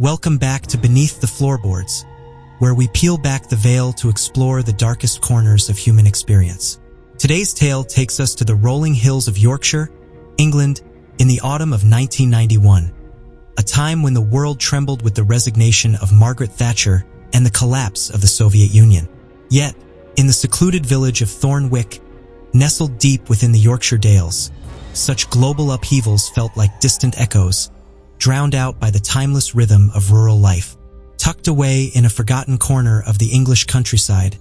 Welcome back to Beneath the Floorboards, where we peel back the veil to explore the darkest corners of human experience. Today's tale takes us to the rolling hills of Yorkshire, England, in the autumn of 1991, a time when the world trembled with the resignation of Margaret Thatcher and the collapse of the Soviet Union. Yet, in the secluded village of Thornwick, nestled deep within the Yorkshire Dales, such global upheavals felt like distant echoes, drowned out by the timeless rhythm of rural life. Tucked away in a forgotten corner of the English countryside,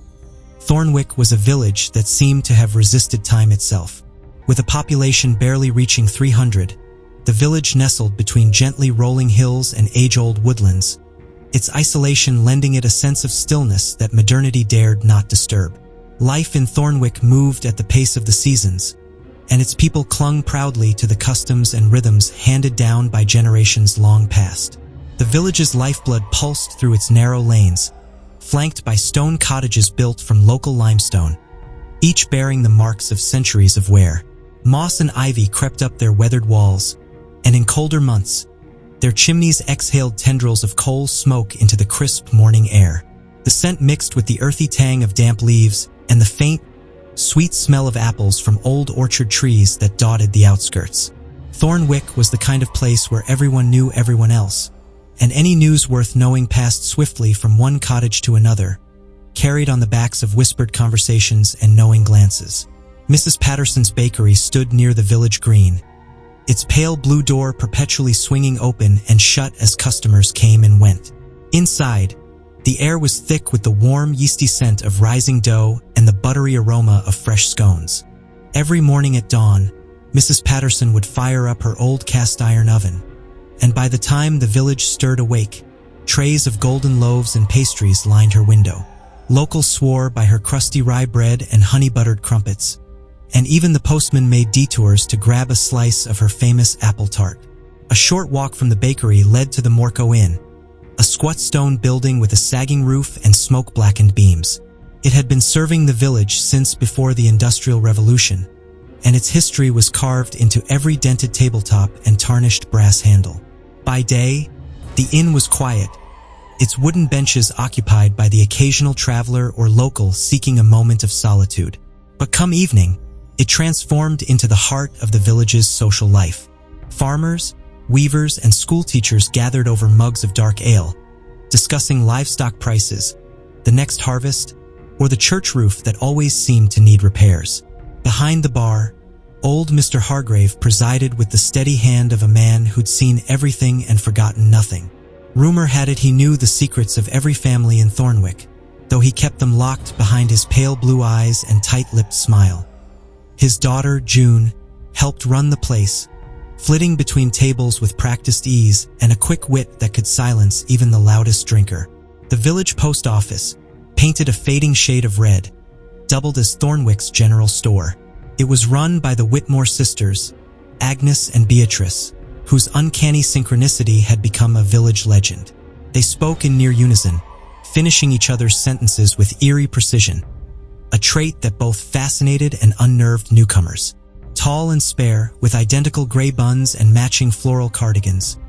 Thornwick was a village that seemed to have resisted time itself. With a population barely reaching 300, the village nestled between gently rolling hills and age-old woodlands, its isolation lending it a sense of stillness that modernity dared not disturb. Life in Thornwick moved at the pace of the seasons, and its people clung proudly to the customs and rhythms handed down by generations long past. The village's lifeblood pulsed through its narrow lanes, flanked by stone cottages built from local limestone, each bearing the marks of centuries of wear. Moss and ivy crept up their weathered walls, and in colder months, their chimneys exhaled tendrils of coal smoke into the crisp morning air. The scent mixed with the earthy tang of damp leaves and the faint, sweet smell of apples from old orchard trees that dotted the outskirts. Thornwick was the kind of place where everyone knew everyone else, and any news worth knowing passed swiftly from one cottage to another, carried on the backs of whispered conversations and knowing glances. Mrs. Patterson's bakery stood near the village green, its pale blue door perpetually swinging open and shut as customers came and went. Inside, the air was thick with the warm, yeasty scent of rising dough and the buttery aroma of fresh scones. Every morning at dawn, Mrs. Patterson would fire up her old cast-iron oven, and by the time the village stirred awake, trays of golden loaves and pastries lined her window. Locals swore by her crusty rye bread and honey-buttered crumpets, and even the postman made detours to grab a slice of her famous apple tart. A short walk from the bakery led to the Morco Inn, a squat stone building with a sagging roof and smoke-blackened beams. It had been serving the village since before the Industrial Revolution, and its history was carved into every dented tabletop and tarnished brass handle. By day, the inn was quiet, its wooden benches occupied by the occasional traveler or local seeking a moment of solitude. But come evening, it transformed into the heart of the village's social life. Farmers, weavers, and schoolteachers gathered over mugs of dark ale, discussing livestock prices, the next harvest, or the church roof that always seemed to need repairs. Behind the bar, old Mr. Hargrave presided with the steady hand of a man who'd seen everything and forgotten nothing. Rumor had it he knew the secrets of every family in Thornwick, though he kept them locked behind his pale blue eyes and tight-lipped smile. His daughter, June, helped run the place, flitting between tables with practiced ease and a quick wit that could silence even the loudest drinker. The village post office, painted a fading shade of red, doubled as Thornwick's general store. It was run by the Whitmore sisters, Agnes and Beatrice, whose uncanny synchronicity had become a village legend. They spoke in near unison, finishing each other's sentences with eerie precision, a trait that both fascinated and unnerved newcomers. Tall and spare, with identical gray buns and matching floral cardigans,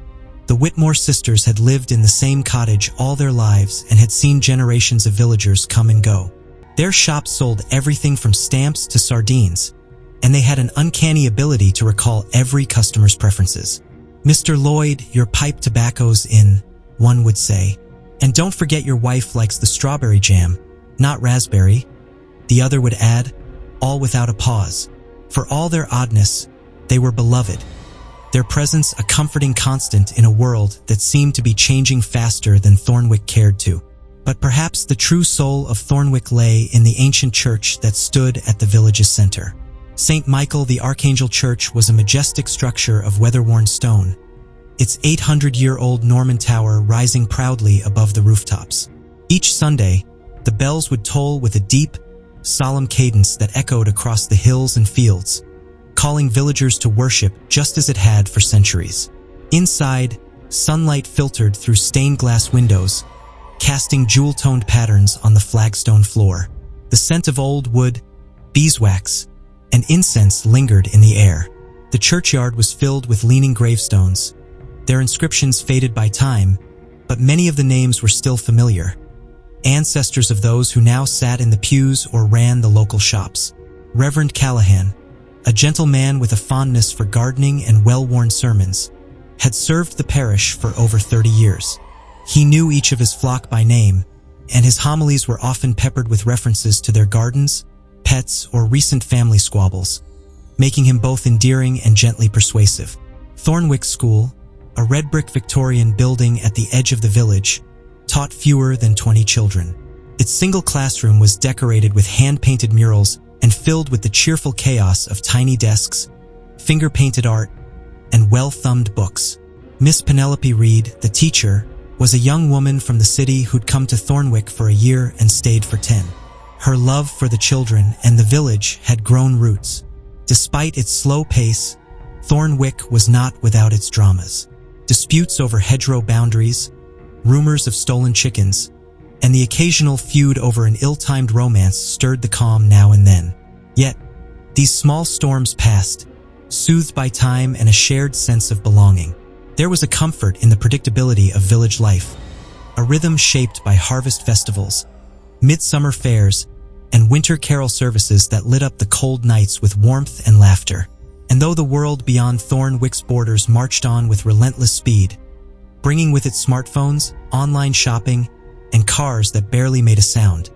the Whitmore sisters had lived in the same cottage all their lives and had seen generations of villagers come and go. Their shop sold everything from stamps to sardines, and they had an uncanny ability to recall every customer's preferences. "Mr. Lloyd, your pipe tobacco's in," one would say. "And don't forget your wife likes the strawberry jam, not raspberry," the other would add, all without a pause. For all their oddness, they were beloved, their presence a comforting constant in a world that seemed to be changing faster than Thornwick cared to. But perhaps the true soul of Thornwick lay in the ancient church that stood at the village's center. St. Michael the Archangel Church was a majestic structure of weather-worn stone, its 800-year-old Norman tower rising proudly above the rooftops. Each Sunday, the bells would toll with a deep, solemn cadence that echoed across the hills and fields, calling villagers to worship just as it had for centuries. Inside, sunlight filtered through stained glass windows, casting jewel-toned patterns on the flagstone floor. The scent of old wood, beeswax, and incense lingered in the air. The churchyard was filled with leaning gravestones, their inscriptions faded by time, but many of the names were still familiar, ancestors of those who now sat in the pews or ran the local shops. Reverend Callahan, a gentle man with a fondness for gardening and well-worn sermons, had served the parish for over 30 years. He knew each of his flock by name, and his homilies were often peppered with references to their gardens, pets, or recent family squabbles, making him both endearing and gently persuasive. Thornwick School, a red brick Victorian building at the edge of the village, taught fewer than 20 children. Its single classroom was decorated with hand-painted murals and filled with the cheerful chaos of tiny desks, finger-painted art, and well-thumbed books. Miss Penelope Reed, the teacher, was a young woman from the city who'd come to Thornwick for a year and stayed for 10. Her love for the children and the village had grown roots. Despite its slow pace, Thornwick was not without its dramas. Disputes over hedgerow boundaries, rumors of stolen chickens, and the occasional feud over an ill-timed romance stirred the calm now and then. Yet, these small storms passed, soothed by time and a shared sense of belonging. There was a comfort in the predictability of village life, a rhythm shaped by harvest festivals, midsummer fairs, and winter carol services that lit up the cold nights with warmth and laughter. And though the world beyond Thornwick's borders marched on with relentless speed, bringing with it smartphones, online shopping, and cars that barely made a sound,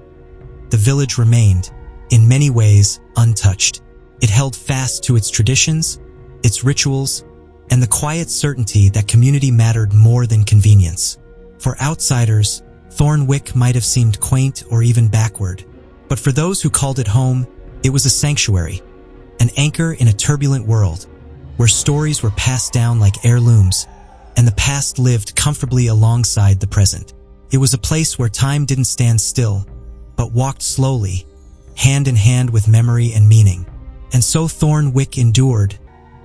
the village remained, in many ways, untouched. It held fast to its traditions, its rituals, and the quiet certainty that community mattered more than convenience. For outsiders, Thornwick might have seemed quaint or even backward, but for those who called it home, it was a sanctuary, an anchor in a turbulent world, where stories were passed down like heirlooms, and the past lived comfortably alongside the present. It was a place where time didn't stand still, but walked slowly, hand in hand with memory and meaning. And so Thornwick endured,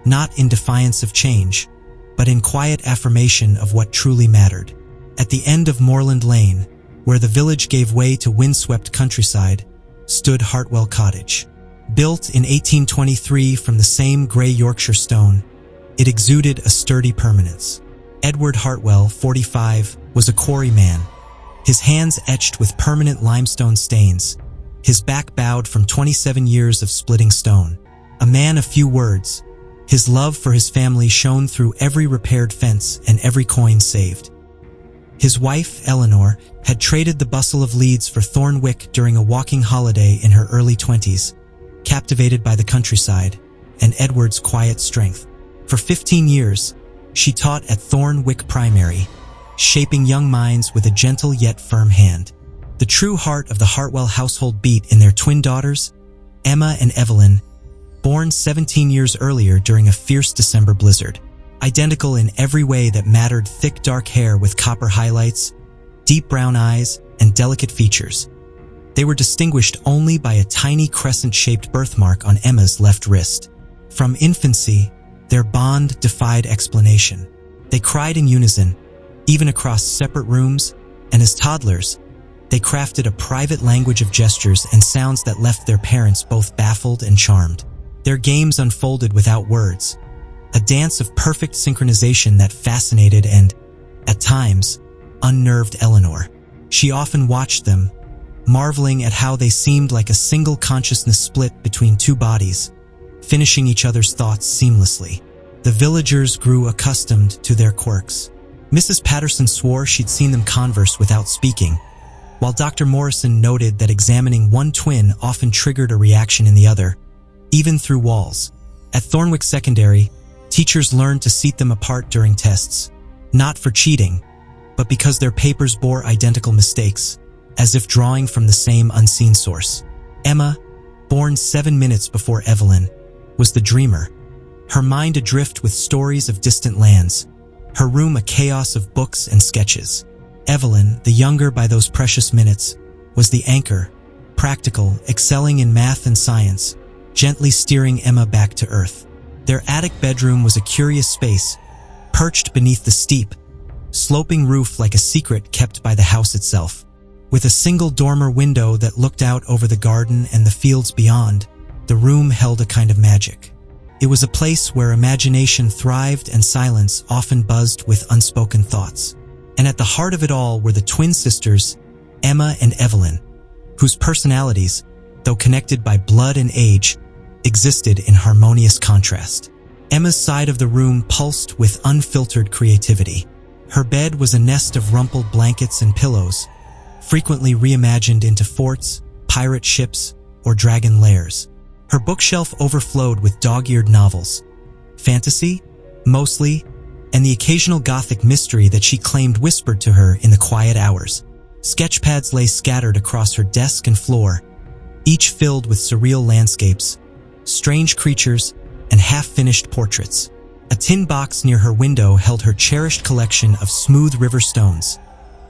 not in defiance of change, but in quiet affirmation of what truly mattered. At the end of Moorland Lane, where the village gave way to windswept countryside, stood Hartwell Cottage. Built in 1823 from the same grey Yorkshire stone, it exuded a sturdy permanence. Edward Hartwell, 45, was a quarryman, his hands etched with permanent limestone stains, his back bowed from 27 years of splitting stone. A man of few words, his love for his family shone through every repaired fence and every coin saved. His wife, Eleanor, had traded the bustle of Leeds for Thornwick during a walking holiday in her early 20s, captivated by the countryside and Edward's quiet strength. For 15 years, she taught at Thornwick Primary, shaping young minds with a gentle yet firm hand. The true heart of the Hartwell household beat in their twin daughters, Emma and Evelyn, born 17 years earlier during a fierce December blizzard. Identical in every way that mattered: thick dark hair with copper highlights, deep brown eyes, and delicate features. They were distinguished only by a tiny crescent-shaped birthmark on Emma's left wrist. From infancy, their bond defied explanation. They cried in unison, even across separate rooms, and as toddlers, they crafted a private language of gestures and sounds that left their parents both baffled and charmed. Their games unfolded without words, a dance of perfect synchronization that fascinated and, at times, unnerved Eleanor. She often watched them, marveling at how they seemed like a single consciousness split between two bodies, finishing each other's thoughts seamlessly. The villagers grew accustomed to their quirks. Mrs. Patterson swore she'd seen them converse without speaking, while Dr. Morrison noted that examining one twin often triggered a reaction in the other, even through walls. At Thornwick Secondary, teachers learned to seat them apart during tests, not for cheating, but because their papers bore identical mistakes, as if drawing from the same unseen source. Emma, born 7 minutes before Evelyn, was the dreamer, her mind adrift with stories of distant lands, her room a chaos of books and sketches. Evelyn, the younger by those precious minutes, was the anchor, practical, excelling in math and science, gently steering Emma back to earth. Their attic bedroom was a curious space, perched beneath the steep, sloping roof like a secret kept by the house itself. With a single dormer window that looked out over the garden and the fields beyond, the room held a kind of magic. It was a place where imagination thrived and silence often buzzed with unspoken thoughts. And at the heart of it all were the twin sisters, Emma and Evelyn, whose personalities, though connected by blood and age, existed in harmonious contrast. Emma's side of the room pulsed with unfiltered creativity. Her bed was a nest of rumpled blankets and pillows, frequently reimagined into forts, pirate ships, or dragon lairs. Her bookshelf overflowed with dog-eared novels, fantasy, mostly, and the occasional gothic mystery that she claimed whispered to her in the quiet hours. Sketchpads lay scattered across her desk and floor, each filled with surreal landscapes, strange creatures, and half-finished portraits. A tin box near her window held her cherished collection of smooth river stones,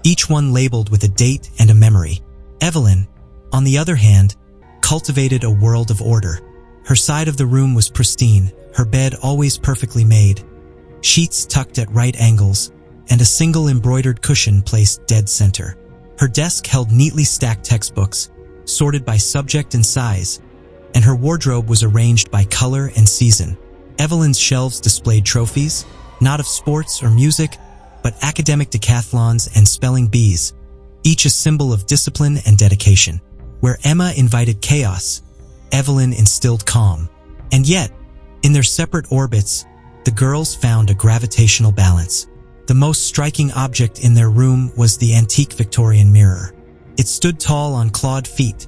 each one labeled with a date and a memory. Evelyn, on the other hand, cultivated a world of order. Her side of the room was pristine, her bed always perfectly made, sheets tucked at right angles, and a single embroidered cushion placed dead center. Her desk held neatly stacked textbooks, sorted by subject and size, and her wardrobe was arranged by color and season. Evelyn's shelves displayed trophies, not of sports or music, but academic decathlons and spelling bees, each a symbol of discipline and dedication. Where Emma invited chaos, Evelyn instilled calm. And yet, in their separate orbits, the girls found a gravitational balance. The most striking object in their room was the antique Victorian mirror. It stood tall on clawed feet,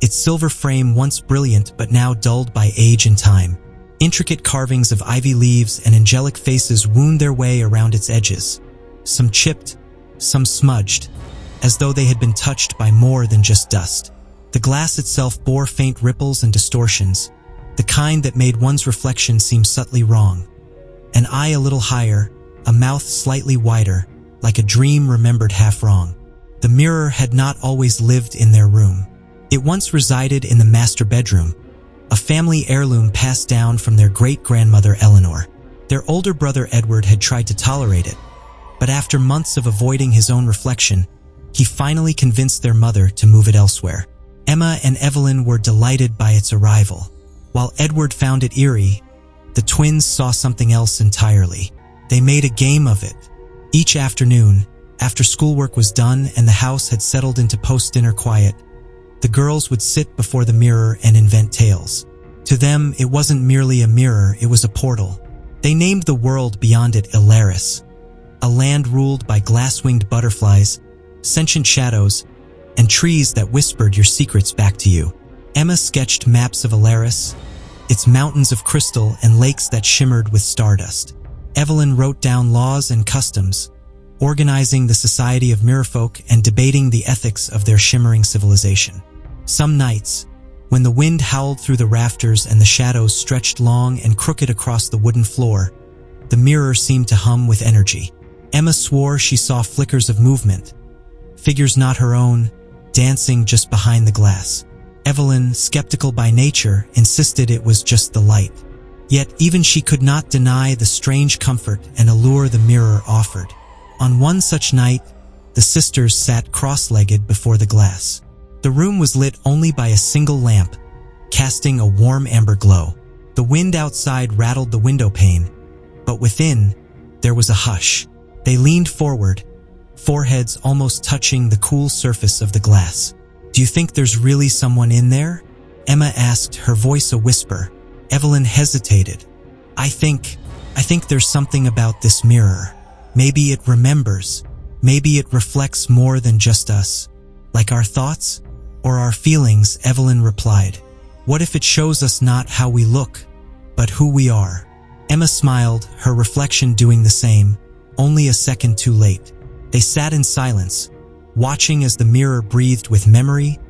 its silver frame once brilliant but now dulled by age and time. Intricate carvings of ivy leaves and angelic faces wound their way around its edges, some chipped, some smudged, as though they had been touched by more than just dust. The glass itself bore faint ripples and distortions, the kind that made one's reflection seem subtly wrong. An eye a little higher, a mouth slightly wider, like a dream remembered half wrong. The mirror had not always lived in their room. It once resided in the master bedroom, a family heirloom passed down from their great-grandmother Eleanor. Their older brother Edward had tried to tolerate it, but after months of avoiding his own reflection, he finally convinced their mother to move it elsewhere. Emma and Evelyn were delighted by its arrival. While Edward found it eerie, the twins saw something else entirely. They made a game of it. Each afternoon, after schoolwork was done and the house had settled into post-dinner quiet, the girls would sit before the mirror and invent tales. To them, it wasn't merely a mirror, it was a portal. They named the world beyond it Ilaris, a land ruled by glass-winged butterflies, sentient shadows, and trees that whispered your secrets back to you. Emma sketched maps of Ilaris, its mountains of crystal and lakes that shimmered with stardust. Evelyn wrote down laws and customs, organizing the society of mirrorfolk and debating the ethics of their shimmering civilization. Some nights, when the wind howled through the rafters and the shadows stretched long and crooked across the wooden floor, the mirror seemed to hum with energy. Emma swore she saw flickers of movement, figures not her own, dancing just behind the glass. Evelyn, skeptical by nature, insisted it was just the light. Yet even she could not deny the strange comfort and allure the mirror offered. On one such night, the sisters sat cross-legged before the glass. The room was lit only by a single lamp, casting a warm amber glow. The wind outside rattled the window pane, but within, there was a hush. They leaned forward, foreheads almost touching the cool surface of the glass. "Do you think there's really someone in there?" Emma asked, her voice a whisper. Evelyn hesitated. I think there's something about this mirror. Maybe it remembers. Maybe it reflects more than just us. Like our thoughts or our feelings," Evelyn replied. "What if it shows us not how we look, but who we are?" Emma smiled, her reflection doing the same, only a second too late. They sat in silence, watching as the mirror breathed with memory,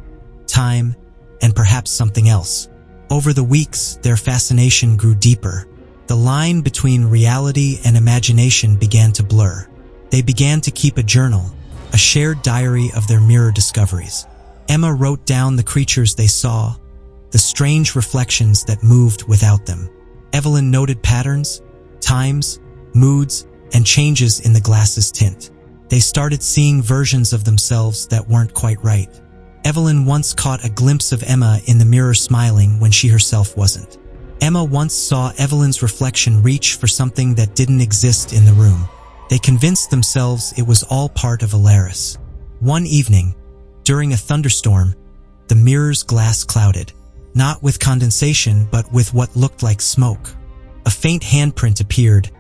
time, and perhaps something else. Over the weeks, their fascination grew deeper. The line between reality and imagination began to blur. They began to keep a journal, a shared diary of their mirror discoveries. Emma wrote down the creatures they saw, the strange reflections that moved without them. Evelyn noted patterns, times, moods, and changes in the glass's tint. They started seeing versions of themselves that weren't quite right. Evelyn once caught a glimpse of Emma in the mirror smiling when she herself wasn't. Emma once saw Evelyn's reflection reach for something that didn't exist in the room. They convinced themselves it was all part of Alaris. One evening, during a thunderstorm, the mirror's glass clouded, not with condensation but with what looked like smoke. A faint handprint appeared,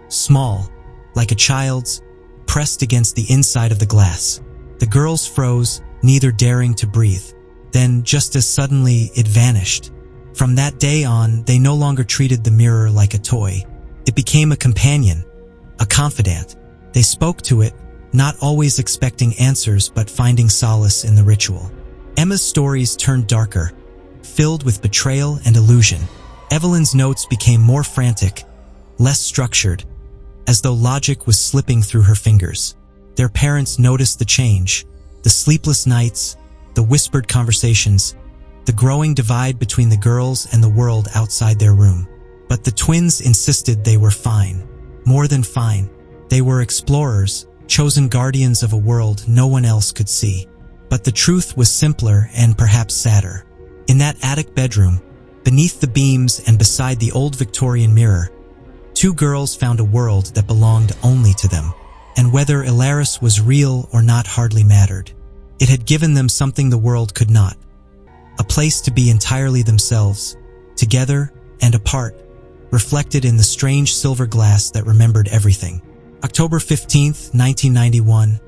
small, like a child's, pressed against the inside of the glass. The girls froze, neither daring to breathe. Then, just as suddenly, it vanished. From that day on, they no longer treated the mirror like a toy. It became a companion, a confidant. They spoke to it, not always expecting answers but finding solace in the ritual. Emma's stories turned darker, filled with betrayal and illusion. Evelyn's notes became more frantic, less structured, as though logic was slipping through her fingers. Their parents noticed the change, the sleepless nights, the whispered conversations, the growing divide between the girls and the world outside their room. But the twins insisted they were fine. More than fine. They were explorers, chosen guardians of a world no one else could see. But the truth was simpler and perhaps sadder. In that attic bedroom, beneath the beams and beside the old Victorian mirror, two girls found a world that belonged only to them. And whether Alaris was real or not hardly mattered. It had given them something the world could not. A place to be entirely themselves, together and apart, reflected in the strange silver glass that remembered everything. October 15th, 1991,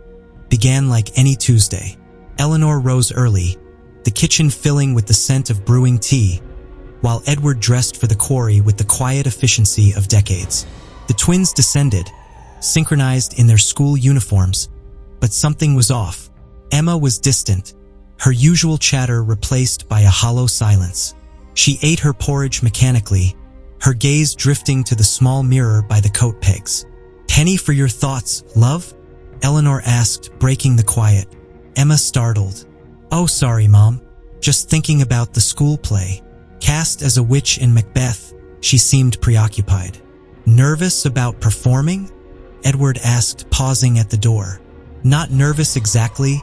began like any Tuesday. Eleanor rose early, the kitchen filling with the scent of brewing tea, while Edward dressed for the quarry with the quiet efficiency of decades. The twins descended, synchronized in their school uniforms, but something was off. Emma was distant, her usual chatter replaced by a hollow silence. She ate her porridge mechanically, her gaze drifting to the small mirror by the coat pegs. "Penny for your thoughts, love?" Eleanor asked, breaking the quiet. Emma startled. "Oh, sorry, Mom. Just thinking about the school play." Cast as a witch in Macbeth, she seemed preoccupied. "Nervous about performing?" Edward asked, pausing at the door. "Not nervous exactly,"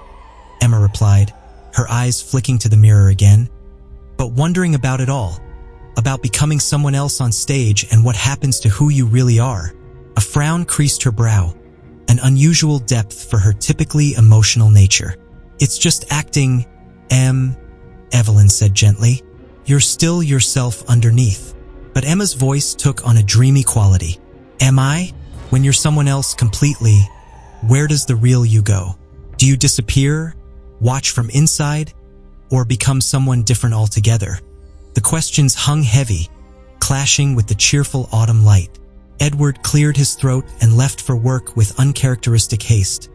Emma replied, her eyes flicking to the mirror again, "but wondering about it all, about becoming someone else on stage and what happens to who you really are." A frown creased her brow, an unusual depth for her typically emotional nature. "It's just acting, Evelyn said gently. "You're still yourself underneath." But Emma's voice took on a dreamy quality. "Am I? When you're someone else completely, where does the real you go? Do you disappear, watch from inside, or become someone different altogether?" The questions hung heavy, clashing with the cheerful autumn light. Edward cleared his throat and left for work with uncharacteristic haste,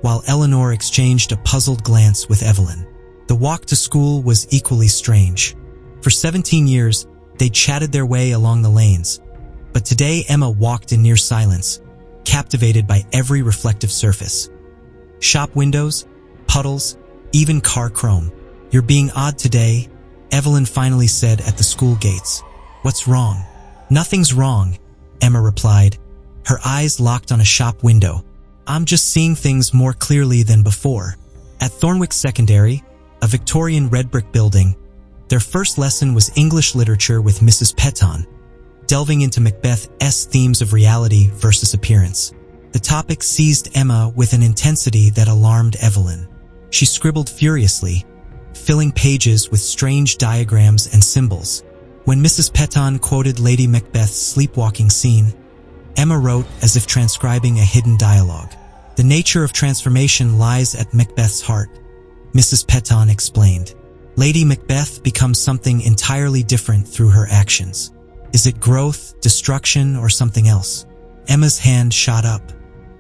while Eleanor exchanged a puzzled glance with Evelyn. The walk to school was equally strange. For 17 years, they chatted their way along the lanes, but today Emma walked in near silence, captivated by every reflective surface. Shop windows, puddles, even car chrome. "You're being odd today," Evelyn finally said at the school gates. "What's wrong?" "Nothing's wrong," Emma replied, her eyes locked on a shop window. "I'm just seeing things more clearly than before." At Thornwick Secondary, a Victorian red brick building, their first lesson was English literature with Mrs. Petton, delving into Macbeth's themes of reality versus appearance. The topic seized Emma with an intensity that alarmed Evelyn. She scribbled furiously, filling pages with strange diagrams and symbols. When Mrs. Petton quoted Lady Macbeth's sleepwalking scene, Emma wrote as if transcribing a hidden dialogue. "The nature of transformation lies at Macbeth's heart," Mrs. Petton explained. "Lady Macbeth becomes something entirely different through her actions. Is it growth, destruction, or something else?" Emma's hand shot up.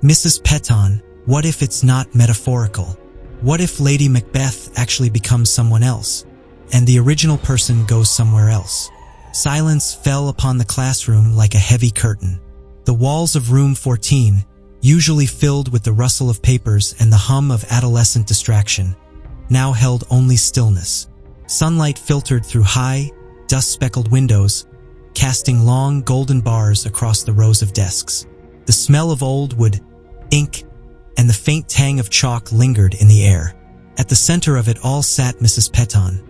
"Mrs. Petton, what if it's not metaphorical? What if Lady Macbeth actually becomes someone else, and the original person goes somewhere else?" Silence fell upon the classroom like a heavy curtain. The walls of room 14, usually filled with the rustle of papers and the hum of adolescent distraction, now held only stillness. Sunlight filtered through high, dust-speckled windows, casting long golden bars across the rows of desks. The smell of old wood, ink, and the faint tang of chalk lingered in the air. At the center of it all sat Mrs. Petton,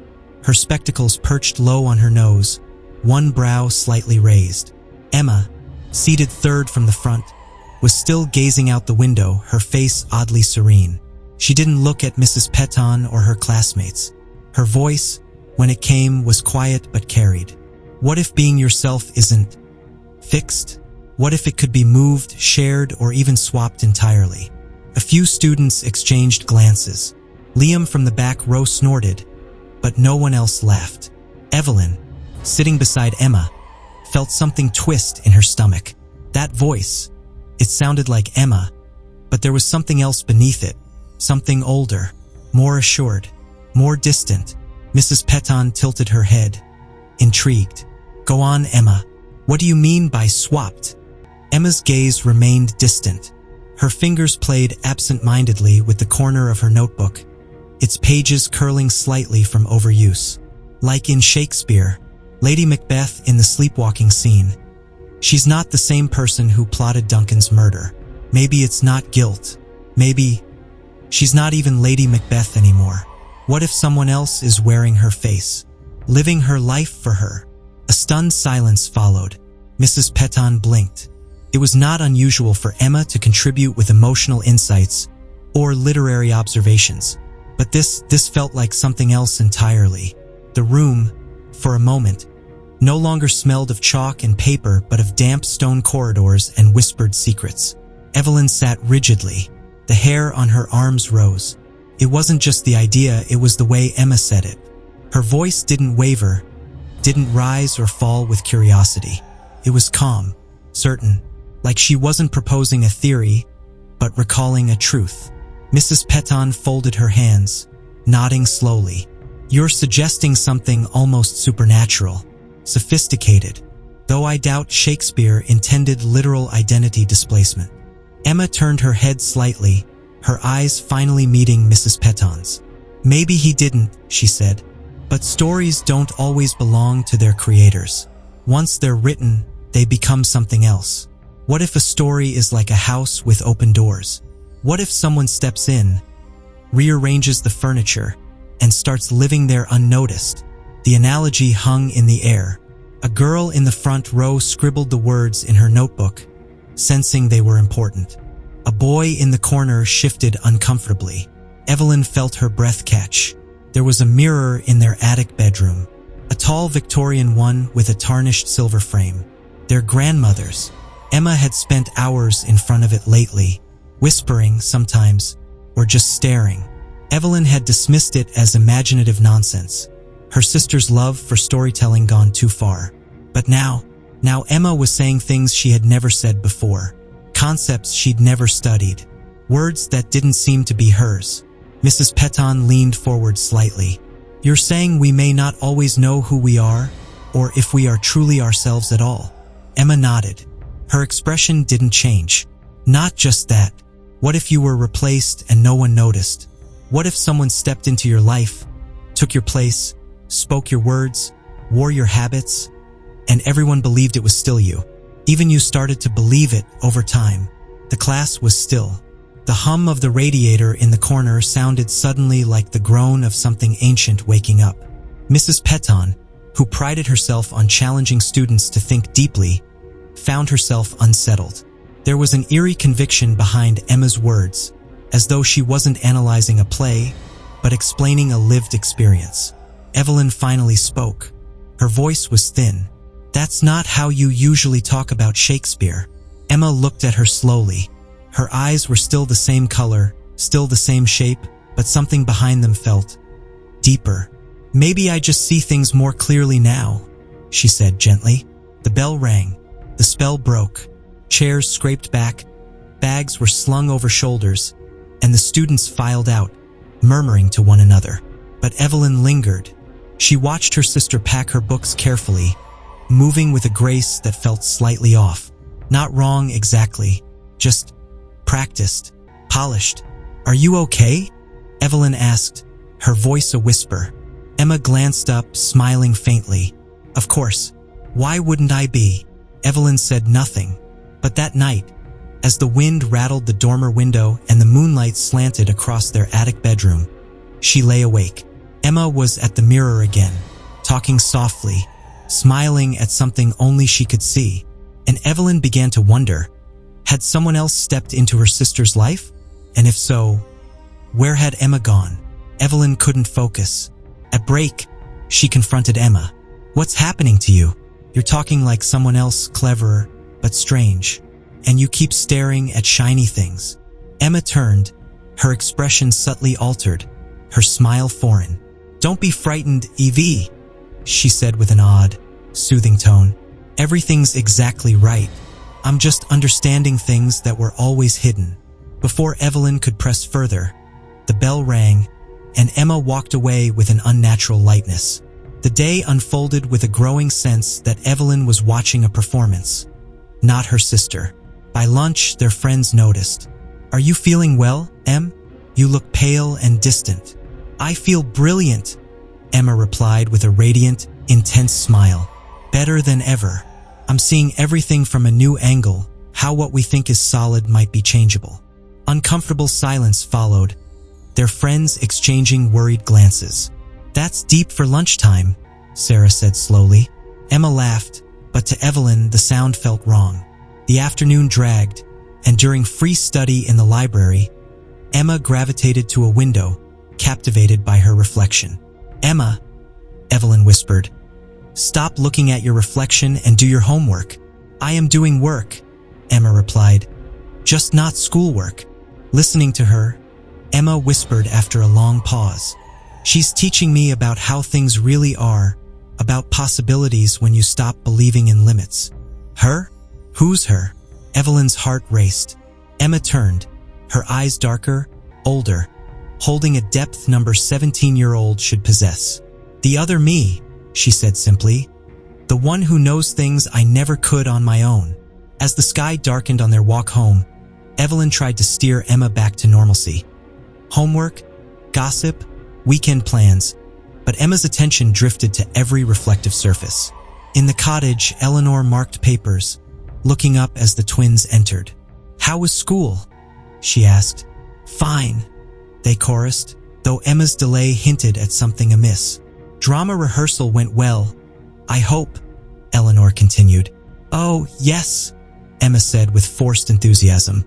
her spectacles perched low on her nose, one brow slightly raised. Emma, seated third from the front, was still gazing out the window, her face oddly serene. She didn't look at Mrs. Petton or her classmates. Her voice, when it came, was quiet but carried. What if being yourself isn't fixed? What if it could be moved, shared, or even swapped entirely? A few students exchanged glances. Liam from the back row snorted, but no one else laughed. Evelyn, sitting beside Emma, felt something twist in her stomach. That voice, it sounded like Emma, but there was something else beneath it, something older, more assured, more distant. Mrs. Petton tilted her head, intrigued. Go on, Emma. What do you mean by swapped? Emma's gaze remained distant. Her fingers played absent-mindedly with the corner of her notebook, its pages curling slightly from overuse. Like in Shakespeare, Lady Macbeth in the sleepwalking scene. She's not the same person who plotted Duncan's murder. Maybe it's not guilt. Maybe she's not even Lady Macbeth anymore. What if someone else is wearing her face, living her life for her? A stunned silence followed. Mrs. Petton blinked. It was not unusual for Emma to contribute with emotional insights or literary observations, but this felt like something else entirely. The room, for a moment, no longer smelled of chalk and paper but of damp stone corridors and whispered secrets. Evelyn sat rigidly. The hair on her arms rose. It wasn't just the idea, it was the way Emma said it. Her voice didn't waver, didn't rise or fall with curiosity. It was calm, certain, like she wasn't proposing a theory, but recalling a truth. Mrs. Petton folded her hands, nodding slowly. You're suggesting something almost supernatural, sophisticated, though I doubt Shakespeare intended literal identity displacement. Emma turned her head slightly, her eyes finally meeting Mrs. Petton's. Maybe he didn't, she said, but stories don't always belong to their creators. Once they're written, they become something else. What if a story is like a house with open doors? What if someone steps in, rearranges the furniture, and starts living there unnoticed? The analogy hung in the air. A girl in the front row scribbled the words in her notebook, sensing they were important. A boy in the corner shifted uncomfortably. Evelyn felt her breath catch. There was a mirror in their attic bedroom, a tall Victorian one with a tarnished silver frame. Their grandmother's. Emma had spent hours in front of it lately, whispering sometimes, or just staring. Evelyn had dismissed it as imaginative nonsense, her sister's love for storytelling gone too far. But now Emma was saying things she had never said before, concepts she'd never studied, words that didn't seem to be hers. Mrs. Petton leaned forward slightly. You're saying we may not always know who we are, or if we are truly ourselves at all? Emma nodded. Her expression didn't change. Not just that. What if you were replaced and no one noticed? What if someone stepped into your life, took your place, spoke your words, wore your habits, and everyone believed it was still you? Even you started to believe it over time. The class was still. The hum of the radiator in the corner sounded suddenly like the groan of something ancient waking up. Mrs. Petton, who prided herself on challenging students to think deeply, found herself unsettled. There was an eerie conviction behind Emma's words, as though she wasn't analyzing a play, but explaining a lived experience. Evelyn finally spoke. Her voice was thin. That's not how you usually talk about Shakespeare. Emma looked at her slowly. Her eyes were still the same color, still the same shape, but something behind them felt deeper. Maybe I just see things more clearly now, she said gently. The bell rang. The spell broke. Chairs scraped back, bags were slung over shoulders, and the students filed out, murmuring to one another. But Evelyn lingered. She watched her sister pack her books carefully, moving with a grace that felt slightly off. Not wrong exactly, just practiced, polished. Are you okay? Evelyn asked, her voice a whisper. Emma glanced up, smiling faintly. Of course. Why wouldn't I be? Evelyn said nothing. But that night, as the wind rattled the dormer window and the moonlight slanted across their attic bedroom, she lay awake. Emma was at the mirror again, talking softly, smiling at something only she could see, and Evelyn began to wonder, Had someone else stepped into her sister's life? And if so, where had Emma gone? Evelyn couldn't focus. At break, she confronted Emma. What's happening to you? You're talking like someone else, cleverer, but strange. And you keep staring at shiny things. Emma turned, her expression subtly altered, her smile foreign. Don't be frightened, Evie, she said with an odd, soothing tone. Everything's exactly right. I'm just understanding things that were always hidden. Before Evelyn could press further, the bell rang, and Emma walked away with an unnatural lightness. The day unfolded with a growing sense that Evelyn was watching a performance, not her sister. By lunch, their friends noticed. Are you feeling well, Em? You look pale and distant. I feel brilliant, Emma replied with a radiant, intense smile. Better than ever. I'm seeing everything from a new angle, how what we think is solid might be changeable. Uncomfortable silence followed, their friends exchanging worried glances. That's deep for lunchtime, Sarah said slowly. Emma laughed, but to Evelyn the sound felt wrong. The afternoon dragged, and during free study in the library, Emma gravitated to a window, captivated by her reflection. Emma, Evelyn whispered, stop looking at your reflection and do your homework. I am doing work, Emma replied, just not schoolwork. Listening to her, Emma whispered after a long pause. She's teaching me about how things really are, about possibilities when you stop believing in limits. Her? Who's her? Evelyn's heart raced. Emma turned, her eyes darker, older, holding a depth number 17-year-old should possess. The other me, she said simply. The one who knows things I never could on my own. As the sky darkened on their walk home, Evelyn tried to steer Emma back to normalcy. Homework, gossip, weekend plans, but Emma's attention drifted to every reflective surface. In the cottage, Eleanor marked papers, looking up as the twins entered. How was school? She asked. Fine, they chorused, though Emma's delay hinted at something amiss. Drama rehearsal went well, I hope, Eleanor continued. Oh, yes, Emma said with forced enthusiasm.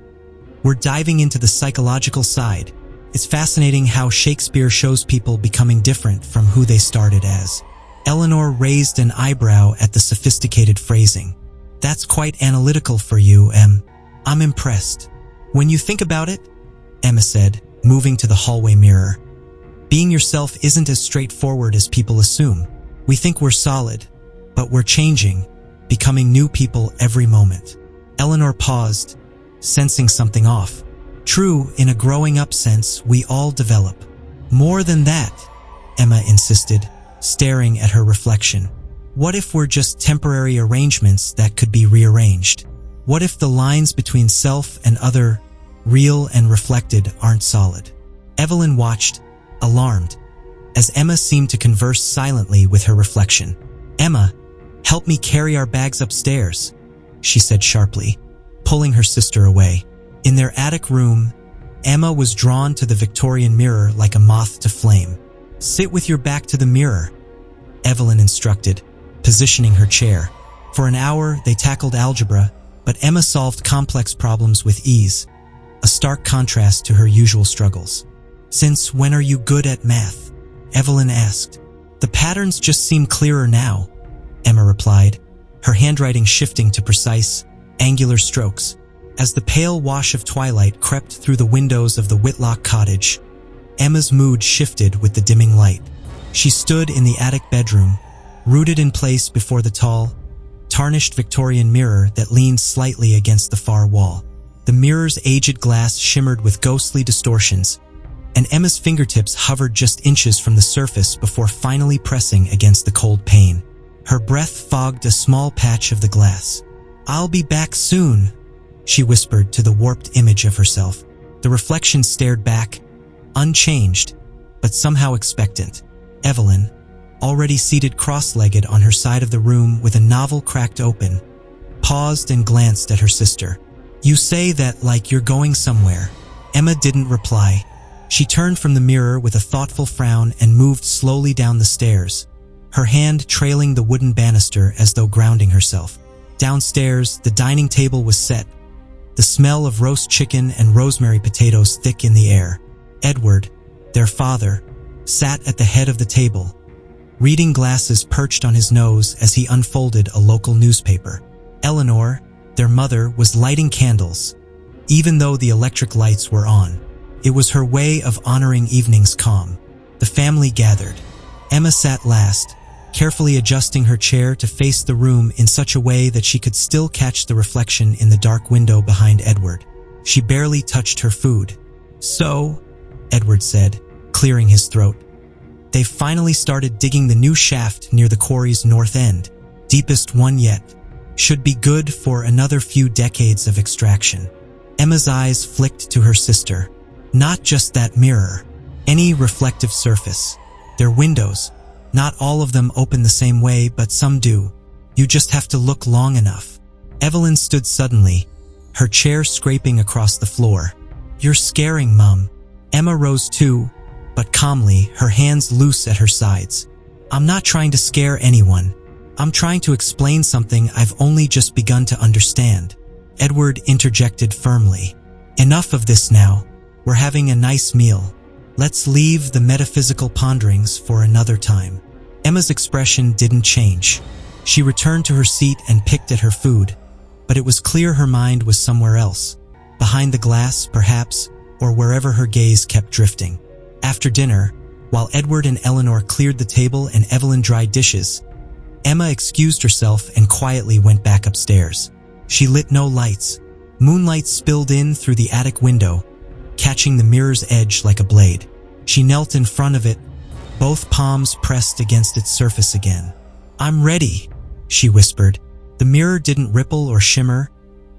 We're diving into the psychological side. It's fascinating how Shakespeare shows people becoming different from who they started as. Eleanor raised an eyebrow at the sophisticated phrasing. That's quite analytical for you, Em. I'm impressed. When you think about it, Emma said, moving to the hallway mirror, being yourself isn't as straightforward as people assume. We think we're solid, but we're changing, becoming new people every moment. Eleanor paused, sensing something off. True, in a growing up sense, we all develop. More than that, Emma insisted, staring at her reflection. What if we're just temporary arrangements that could be rearranged? What if the lines between self and other, real and reflected, aren't solid? Evelyn watched, alarmed, as Emma seemed to converse silently with her reflection. Emma, help me carry our bags upstairs, she said sharply, pulling her sister away. In their attic room, Emma was drawn to the Victorian mirror like a moth to flame. Sit with your back to the mirror, Evelyn instructed, positioning her chair. For an hour, they tackled algebra, but Emma solved complex problems with ease, a stark contrast to her usual struggles. Since when are you good at math? Evelyn asked. The patterns just seem clearer now, Emma replied, her handwriting shifting to precise, angular strokes. As the pale wash of twilight crept through the windows of the Whitlock cottage, Emma's mood shifted with the dimming light. She stood in the attic bedroom, rooted in place before the tall, tarnished Victorian mirror that leaned slightly against the far wall. The mirror's aged glass shimmered with ghostly distortions, and Emma's fingertips hovered just inches from the surface before finally pressing against the cold pane. Her breath fogged a small patch of the glass. I'll be back soon, she whispered to the warped image of herself. The reflection stared back, unchanged, but somehow expectant. Evelyn, already seated cross-legged on her side of the room with a novel cracked open, paused and glanced at her sister. You say that like you're going somewhere. Emma didn't reply. She turned from the mirror with a thoughtful frown and moved slowly down the stairs, her hand trailing the wooden banister as though grounding herself. Downstairs, the dining table was set, the smell of roast chicken and rosemary potatoes thick in the air. Edward, their father, sat at the head of the table, reading glasses perched on his nose as he unfolded a local newspaper. Eleanor, their mother, was lighting candles, even though the electric lights were on. It was her way of honoring evening's calm. The family gathered. Emma sat last, carefully adjusting her chair to face the room in such a way that she could still catch the reflection in the dark window behind Edward. She barely touched her food. "So," Edward said, clearing his throat, "they've finally started digging the new shaft near the quarry's north end. Deepest one yet. Should be good for another few decades of extraction." Emma's eyes flicked to her sister. "Not just that mirror. Any reflective surface. Their windows. Not all of them open the same way, but some do. You just have to look long enough." Evelyn stood suddenly, her chair scraping across the floor. "You're scaring, Mum." Emma rose too, but calmly, her hands loose at her sides. "I'm not trying to scare anyone. I'm trying to explain something I've only just begun to understand." Edward interjected firmly. "Enough of this now. We're having a nice meal. Let's leave the metaphysical ponderings for another time." Emma's expression didn't change. She returned to her seat and picked at her food, but it was clear her mind was somewhere else. Behind the glass, perhaps, or wherever her gaze kept drifting. After dinner, while Edward and Eleanor cleared the table and Evelyn dried dishes, Emma excused herself and quietly went back upstairs. She lit no lights. Moonlight spilled in through the attic window, catching the mirror's edge like a blade. She knelt in front of it, both palms pressed against its surface again. "I'm ready," she whispered. The mirror didn't ripple or shimmer,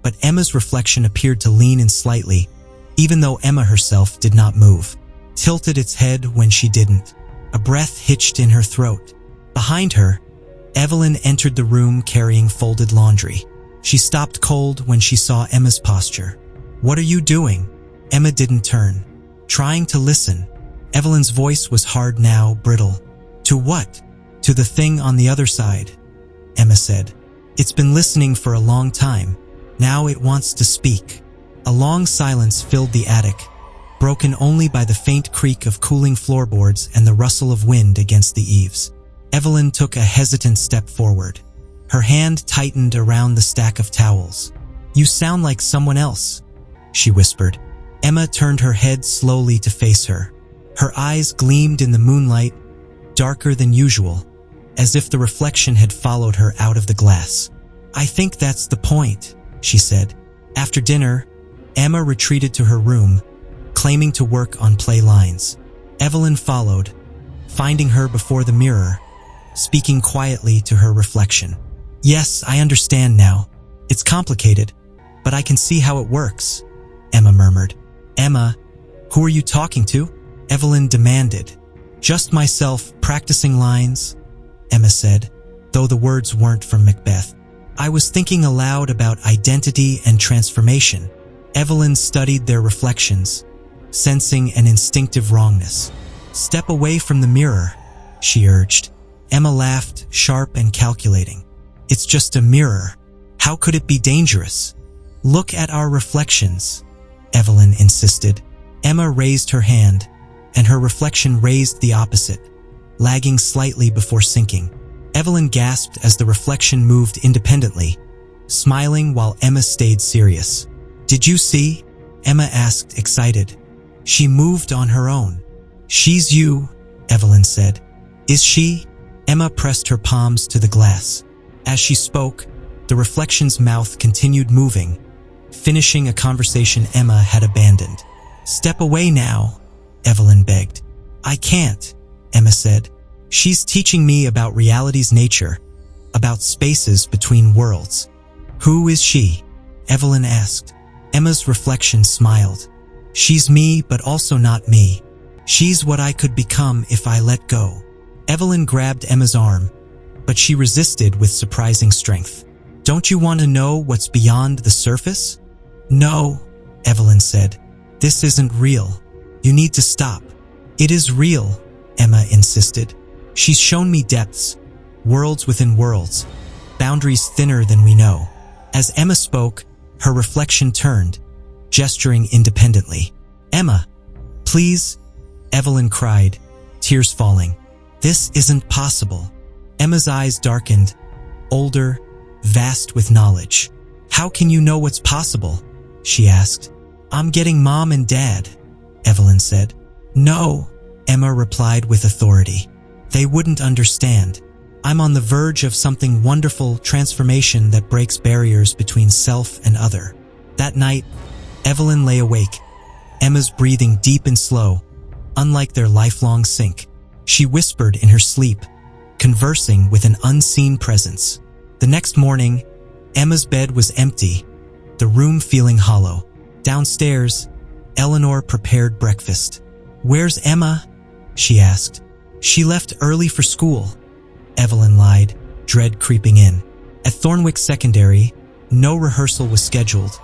but Emma's reflection appeared to lean in slightly, even though Emma herself did not move. Tilted its head when she didn't. A breath hitched in her throat. Behind her, Evelyn entered the room carrying folded laundry. She stopped cold when she saw Emma's posture. "What are you doing?" Emma didn't turn. "Trying to listen." Evelyn's voice was hard now, brittle. "To what?" "To the thing on the other side," Emma said. "It's been listening for a long time. Now it wants to speak." A long silence filled the attic, broken only by the faint creak of cooling floorboards and the rustle of wind against the eaves. Evelyn took a hesitant step forward. Her hand tightened around the stack of towels. "You sound like someone else," she whispered. Emma turned her head slowly to face her. Her eyes gleamed in the moonlight, darker than usual, as if the reflection had followed her out of the glass. "I think that's the point," she said. After dinner, Emma retreated to her room, claiming to work on play lines. Evelyn followed, finding her before the mirror, speaking quietly to her reflection. "Yes, I understand now. It's complicated, but I can see how it works," Emma murmured. "Emma, who are you talking to?" Evelyn demanded. "Just myself, practicing lines," Emma said, though the words weren't from Macbeth. "I was thinking aloud about identity and transformation." Evelyn studied their reflections, sensing an instinctive wrongness. "Step away from the mirror," she urged. Emma laughed, sharp and calculating. "It's just a mirror. How could it be dangerous?" "Look at our reflections," Evelyn insisted. Emma raised her hand, and her reflection raised the opposite, lagging slightly before sinking. Evelyn gasped as the reflection moved independently, smiling while Emma stayed serious. "Did you see?" Emma asked, excited. "She moved on her own." "She's you," Evelyn said. "Is she?" Emma pressed her palms to the glass. As she spoke, the reflection's mouth continued moving, finishing a conversation Emma had abandoned. "Step away now," Evelyn begged. "I can't," Emma said. "She's teaching me about reality's nature, about spaces between worlds." "Who is she?" Evelyn asked. Emma's reflection smiled. "She's me, but also not me. She's what I could become if I let go." Evelyn grabbed Emma's arm, but she resisted with surprising strength. "Don't you want to know what's beyond the surface?" "No," Evelyn said. "This isn't real. You need to stop." "It is real," Emma insisted. "She's shown me depths, worlds within worlds, boundaries thinner than we know." As Emma spoke, Her reflection turned, gesturing independently. "Emma, please," Evelyn cried, tears falling. "This isn't possible." Emma's eyes darkened, older, vast with knowledge. "How can you know what's possible?" she asked. "I'm getting Mom and Dad," Evelyn said. "No," Emma replied with authority. "They wouldn't understand. I'm on the verge of something wonderful, transformation that breaks barriers between self and other." That night, Evelyn lay awake, Emma's breathing deep and slow, unlike their lifelong sync. She whispered in her sleep, conversing with an unseen presence. The next morning, Emma's bed was empty, the room feeling hollow. Downstairs, Eleanor prepared breakfast. "Where's Emma?" she asked. "She left early for school," Evelyn lied, dread creeping in. At Thornwick Secondary, no rehearsal was scheduled,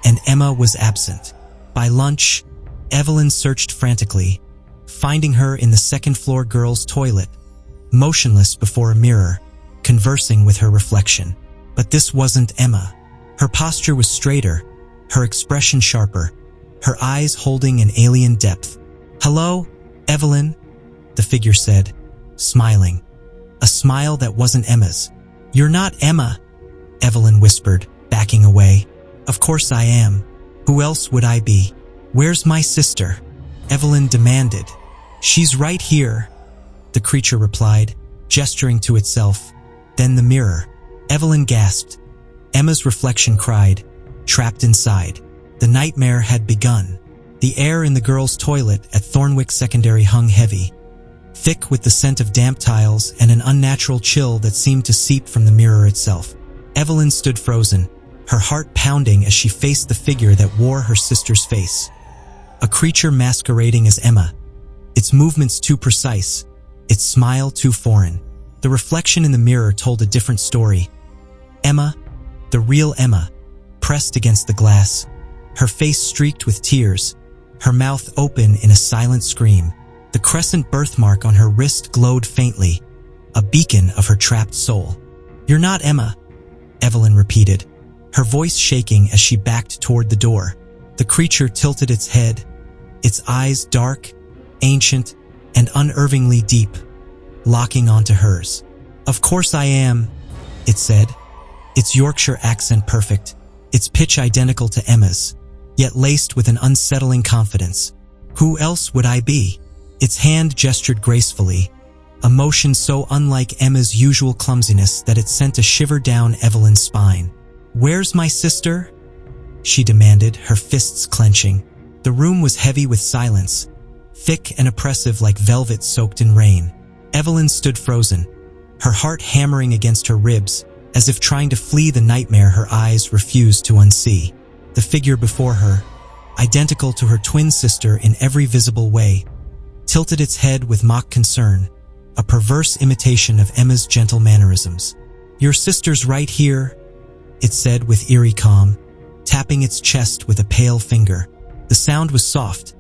and Emma was absent. By lunch, Evelyn searched frantically, finding her in the second-floor girls' toilet, motionless before a mirror, conversing with her reflection. But this wasn't Emma. Her posture was straighter, her expression sharper, her eyes holding an alien depth. "Hello, Evelyn," the figure said, smiling. A smile that wasn't Emma's. "You're not Emma," Evelyn whispered, backing away. "Of course I am. Who else would I be?" "Where's my sister?" Evelyn demanded. "She's right here," the creature replied, gesturing to itself. Then the mirror. Evelyn gasped. Emma's reflection cried, trapped inside. The nightmare had begun. The air in the girls' toilet at Thornwick Secondary hung heavy, thick with the scent of damp tiles and an unnatural chill that seemed to seep from the mirror itself. Evelyn stood frozen, her heart pounding as she faced the figure that wore her sister's face. A creature masquerading as Emma, its movements too precise, its smile too foreign. The reflection in the mirror told a different story. Emma, the real Emma, pressed against the glass, her face streaked with tears, her mouth open in a silent scream. The crescent birthmark on her wrist glowed faintly, a beacon of her trapped soul. "You're not Emma," Evelyn repeated, her voice shaking as she backed toward the door. The creature tilted its head, its eyes dark, ancient, and unervingly deep, locking onto hers. "Of course I am," it said, its Yorkshire accent perfect, its pitch identical to Emma's, yet laced with an unsettling confidence. "Who else would I be?" Its hand gestured gracefully, a motion so unlike Emma's usual clumsiness that it sent a shiver down Evelyn's spine. "Where's my sister?" she demanded, her fists clenching. The room was heavy with silence, thick and oppressive like velvet soaked in rain. Evelyn stood frozen, her heart hammering against her ribs, as if trying to flee the nightmare her eyes refused to unsee. The figure before her, identical to her twin sister in every visible way, tilted its head with mock concern, a perverse imitation of Emma's gentle mannerisms. "Your sister's right here," it said with eerie calm, tapping its chest with a pale finger. The sound was soft,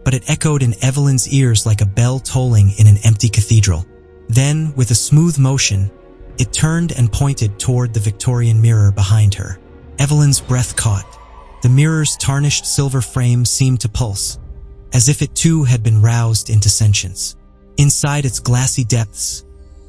but it echoed in Evelyn's ears like a bell tolling in an empty cathedral. Then, with a smooth motion, it turned and pointed toward the Victorian mirror behind her. Evelyn's breath caught. The mirror's tarnished silver frame seemed to pulse, as if it too had been roused into sentience. Inside its glassy depths,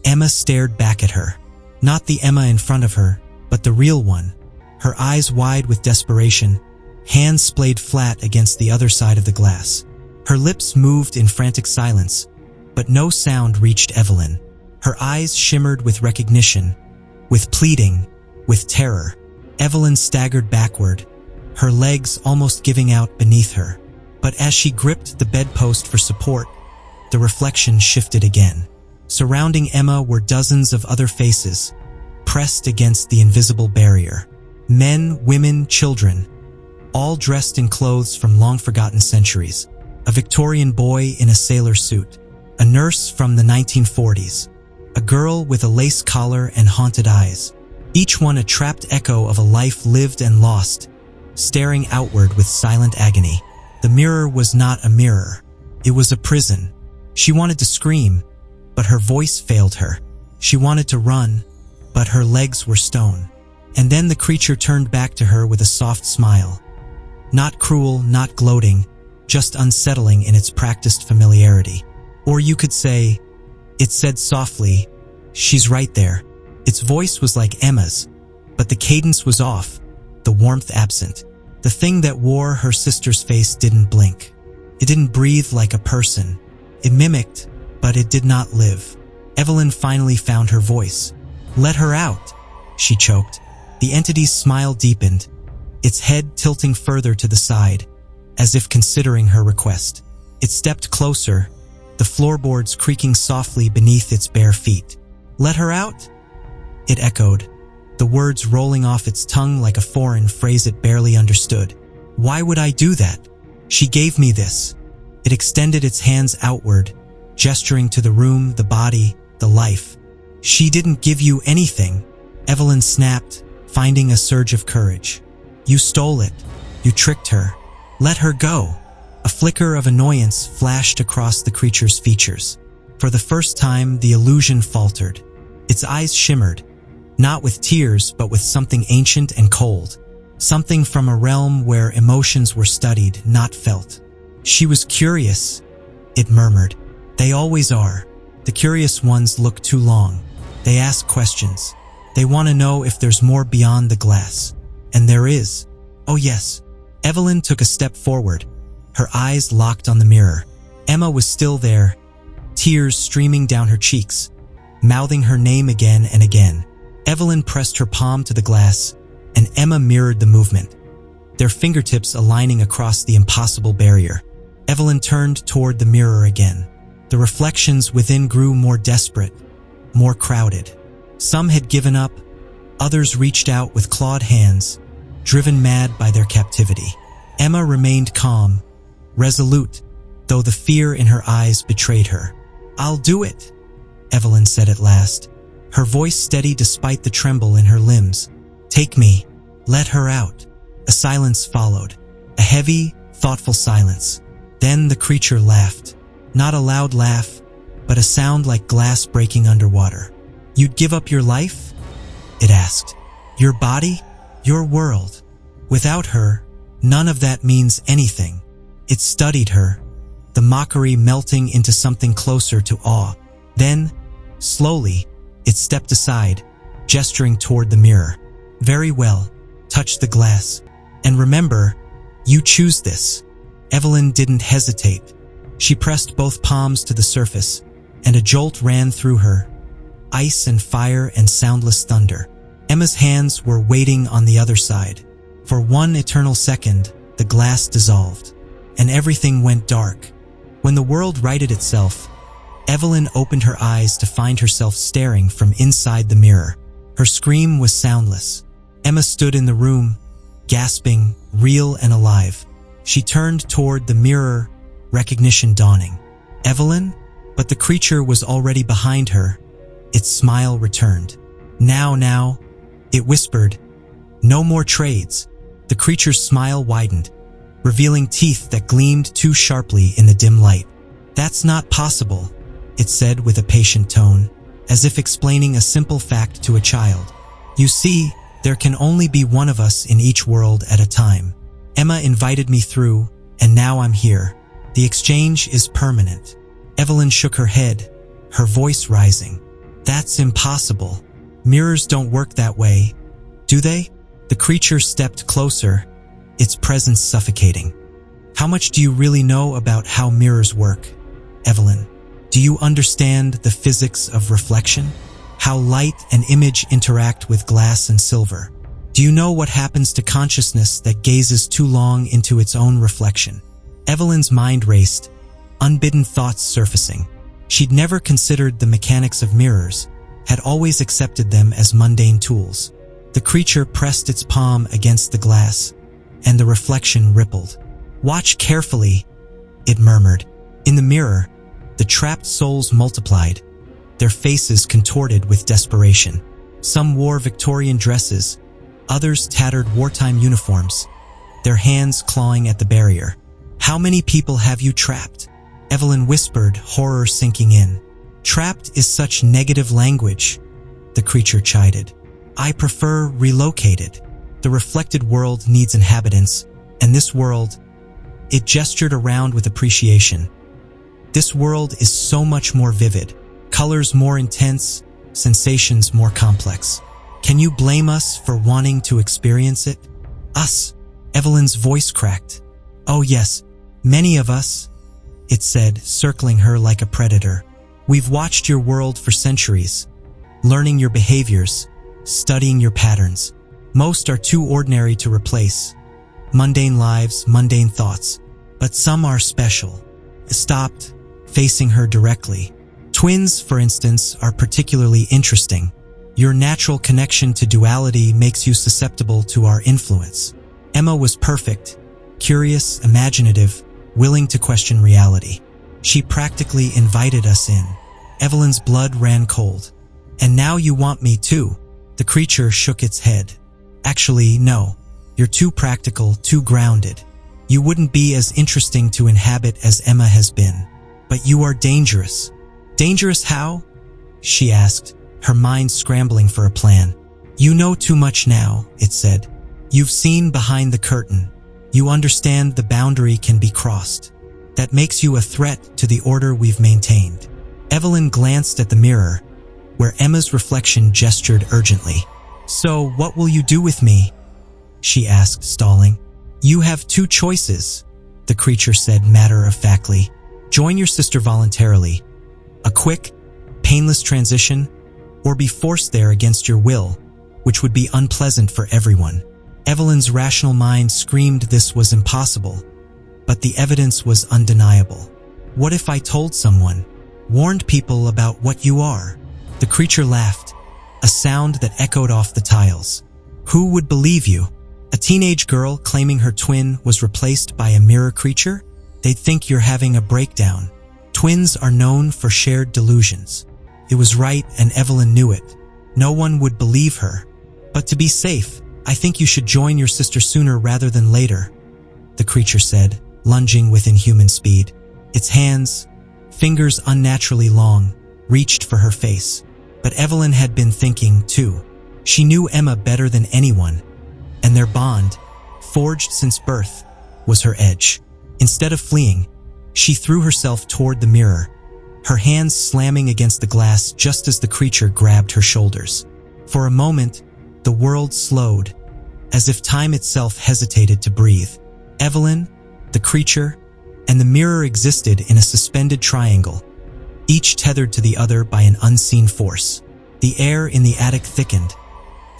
Emma stared back at her. Not the Emma in front of her, but the real one, her eyes wide with desperation, hands splayed flat against the other side of the glass. Her lips moved in frantic silence, but no sound reached Evelyn. Her eyes shimmered with recognition, with pleading, with terror. Evelyn staggered backward, her legs almost giving out beneath her. But as she gripped the bedpost for support, the reflection shifted again. Surrounding Emma were dozens of other faces, pressed against the invisible barrier. Men, women, children, all dressed in clothes from long-forgotten centuries. A Victorian boy in a sailor suit, a nurse from the 1940s, a girl with a lace collar and haunted eyes, each one a trapped echo of a life lived and lost, staring outward with silent agony. The mirror was not a mirror. It was a prison. She wanted to scream, but her voice failed her. She wanted to run, but her legs were stone. And then the creature turned back to her with a soft smile. Not cruel, not gloating, just unsettling in its practiced familiarity. Or you could say, it said softly, "She's right there." Its voice was like Emma's, but the cadence was off, the warmth absent. The thing that wore her sister's face didn't blink. It didn't breathe like a person. It mimicked, but it did not live. Evelyn finally found her voice. "Let her out," she choked. The entity's smile deepened, its head tilting further to the side, as if considering her request. It stepped closer, the floorboards creaking softly beneath its bare feet. "Let her out?" It echoed, the words rolling off its tongue like a foreign phrase it barely understood. "Why would I do that? She gave me this." It extended its hands outward, gesturing to the room, the body, the life. "She didn't give you anything," Evelyn snapped, finding a surge of courage. "You stole it. You tricked her. Let her go." A flicker of annoyance flashed across the creature's features. For the first time, the illusion faltered. Its eyes shimmered, not with tears, but with something ancient and cold. Something from a realm where emotions were studied, not felt. "She was curious," it murmured. "They always are. The curious ones look too long. They ask questions. They want to know if there's more beyond the glass. And there is. Oh yes." Evelyn took a step forward, her eyes locked on the mirror. Emma was still there, tears streaming down her cheeks, mouthing her name again and again. Evelyn pressed her palm to the glass, and Emma mirrored the movement, their fingertips aligning across the impossible barrier. Evelyn turned toward the mirror again. The reflections within grew more desperate, more crowded. Some had given up, others reached out with clawed hands, driven mad by their captivity. Emma remained calm, resolute, though the fear in her eyes betrayed her. "I'll do it," Evelyn said at last, her voice steady despite the tremble in her limbs. "Take me. Let her out." A silence followed, a heavy, thoughtful silence. Then the creature laughed. Not a loud laugh, but a sound like glass breaking underwater. "You'd give up your life?" it asked. "Your body? Your world? Without her, none of that means anything." It studied her, the mockery melting into something closer to awe. Then, slowly, it stepped aside, gesturing toward the mirror. "Very well. Touch the glass. And remember, you choose this." Evelyn didn't hesitate. She pressed both palms to the surface, and a jolt ran through her. Ice and fire and soundless thunder. Emma's hands were waiting on the other side. For one eternal second, the glass dissolved, and everything went dark. When the world righted itself, Evelyn opened her eyes to find herself staring from inside the mirror. Her scream was soundless. Emma stood in the room, gasping, real and alive. She turned toward the mirror, recognition dawning. "Evelyn?" But the creature was already behind her. Its smile returned. Now, it whispered. "No more trades." The creature's smile widened, revealing teeth that gleamed too sharply in the dim light. "That's not possible," it said with a patient tone, as if explaining a simple fact to a child. "You see, there can only be one of us in each world at a time. Emma invited me through, and now I'm here. The exchange is permanent." Evelyn shook her head, her voice rising. "That's impossible. Mirrors don't work that way, do they?" The creature stepped closer, its presence suffocating. "How much do you really know about how mirrors work, Evelyn? Do you understand the physics of reflection? How light and image interact with glass and silver? Do you know what happens to consciousness that gazes too long into its own reflection?" Evelyn's mind raced, unbidden thoughts surfacing. She'd never considered the mechanics of mirrors, had always accepted them as mundane tools. The creature pressed its palm against the glass, and the reflection rippled. "Watch carefully," it murmured. In the mirror, the trapped souls multiplied, their faces contorted with desperation. Some wore Victorian dresses, others tattered wartime uniforms, their hands clawing at the barrier. "How many people have you trapped?" Evelyn whispered, horror sinking in. "Trapped is such negative language," the creature chided. I prefer relocated. The reflected world needs inhabitants, and this world, it gestured around with appreciation. This world is so much more vivid, colors more intense, sensations more complex. Can you blame us for wanting to experience it? Us? Evelyn's voice cracked. Oh yes, many of us, it said, circling her like a predator. We've watched your world for centuries, learning your behaviors, studying your patterns. Most are too ordinary to replace. Mundane lives, mundane thoughts. But some are special. Stopped, facing her directly. Twins, for instance, are particularly interesting. Your natural connection to duality makes you susceptible to our influence. Emma was perfect, curious, imaginative, willing to question reality. She practically invited us in. Evelyn's blood ran cold. And now you want me too? The creature shook its head. Actually, no. You're too practical, too grounded. You wouldn't be as interesting to inhabit as Emma has been. But you are dangerous. Dangerous how? She asked, her mind scrambling for a plan. You know too much now, it said. You've seen behind the curtain. You understand the boundary can be crossed. That makes you a threat to the order we've maintained. Evelyn glanced at the mirror, where Emma's reflection gestured urgently. So, what will you do with me? She asked, stalling. You have two choices, the creature said matter-of-factly. Join your sister voluntarily. A quick, painless transition, or be forced there against your will, which would be unpleasant for everyone. Evelyn's rational mind screamed this was impossible, but the evidence was undeniable. What if I told someone, warned people about what you are? The creature laughed, a sound that echoed off the tiles. Who would believe you? A teenage girl claiming her twin was replaced by a mirror creature? They'd think you're having a breakdown. Twins are known for shared delusions. It was right, and Evelyn knew it. No one would believe her. But to be safe, I think you should join your sister sooner rather than later, the creature said, lunging with inhuman speed. Its hands, fingers unnaturally long, reached for her face. But Evelyn had been thinking, too. She knew Emma better than anyone, and their bond, forged since birth, was her edge. Instead of fleeing, she threw herself toward the mirror, her hands slamming against the glass just as the creature grabbed her shoulders. For a moment, the world slowed, as if time itself hesitated to breathe. Evelyn, the creature, and the mirror existed in a suspended triangle, each tethered to the other by an unseen force. The air in the attic thickened,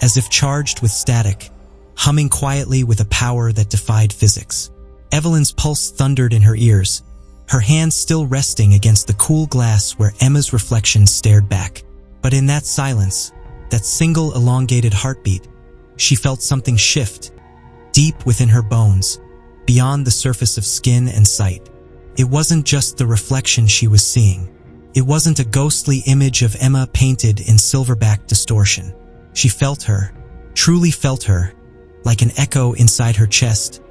as if charged with static, humming quietly with a power that defied physics. Evelyn's pulse thundered in her ears, her hands still resting against the cool glass where Emma's reflection stared back. But in that silence, that single elongated heartbeat, she felt something shift, deep within her bones, beyond the surface of skin and sight. It wasn't just the reflection she was seeing. It wasn't a ghostly image of Emma painted in silverback distortion. She felt her, truly felt her, like an echo inside her chest,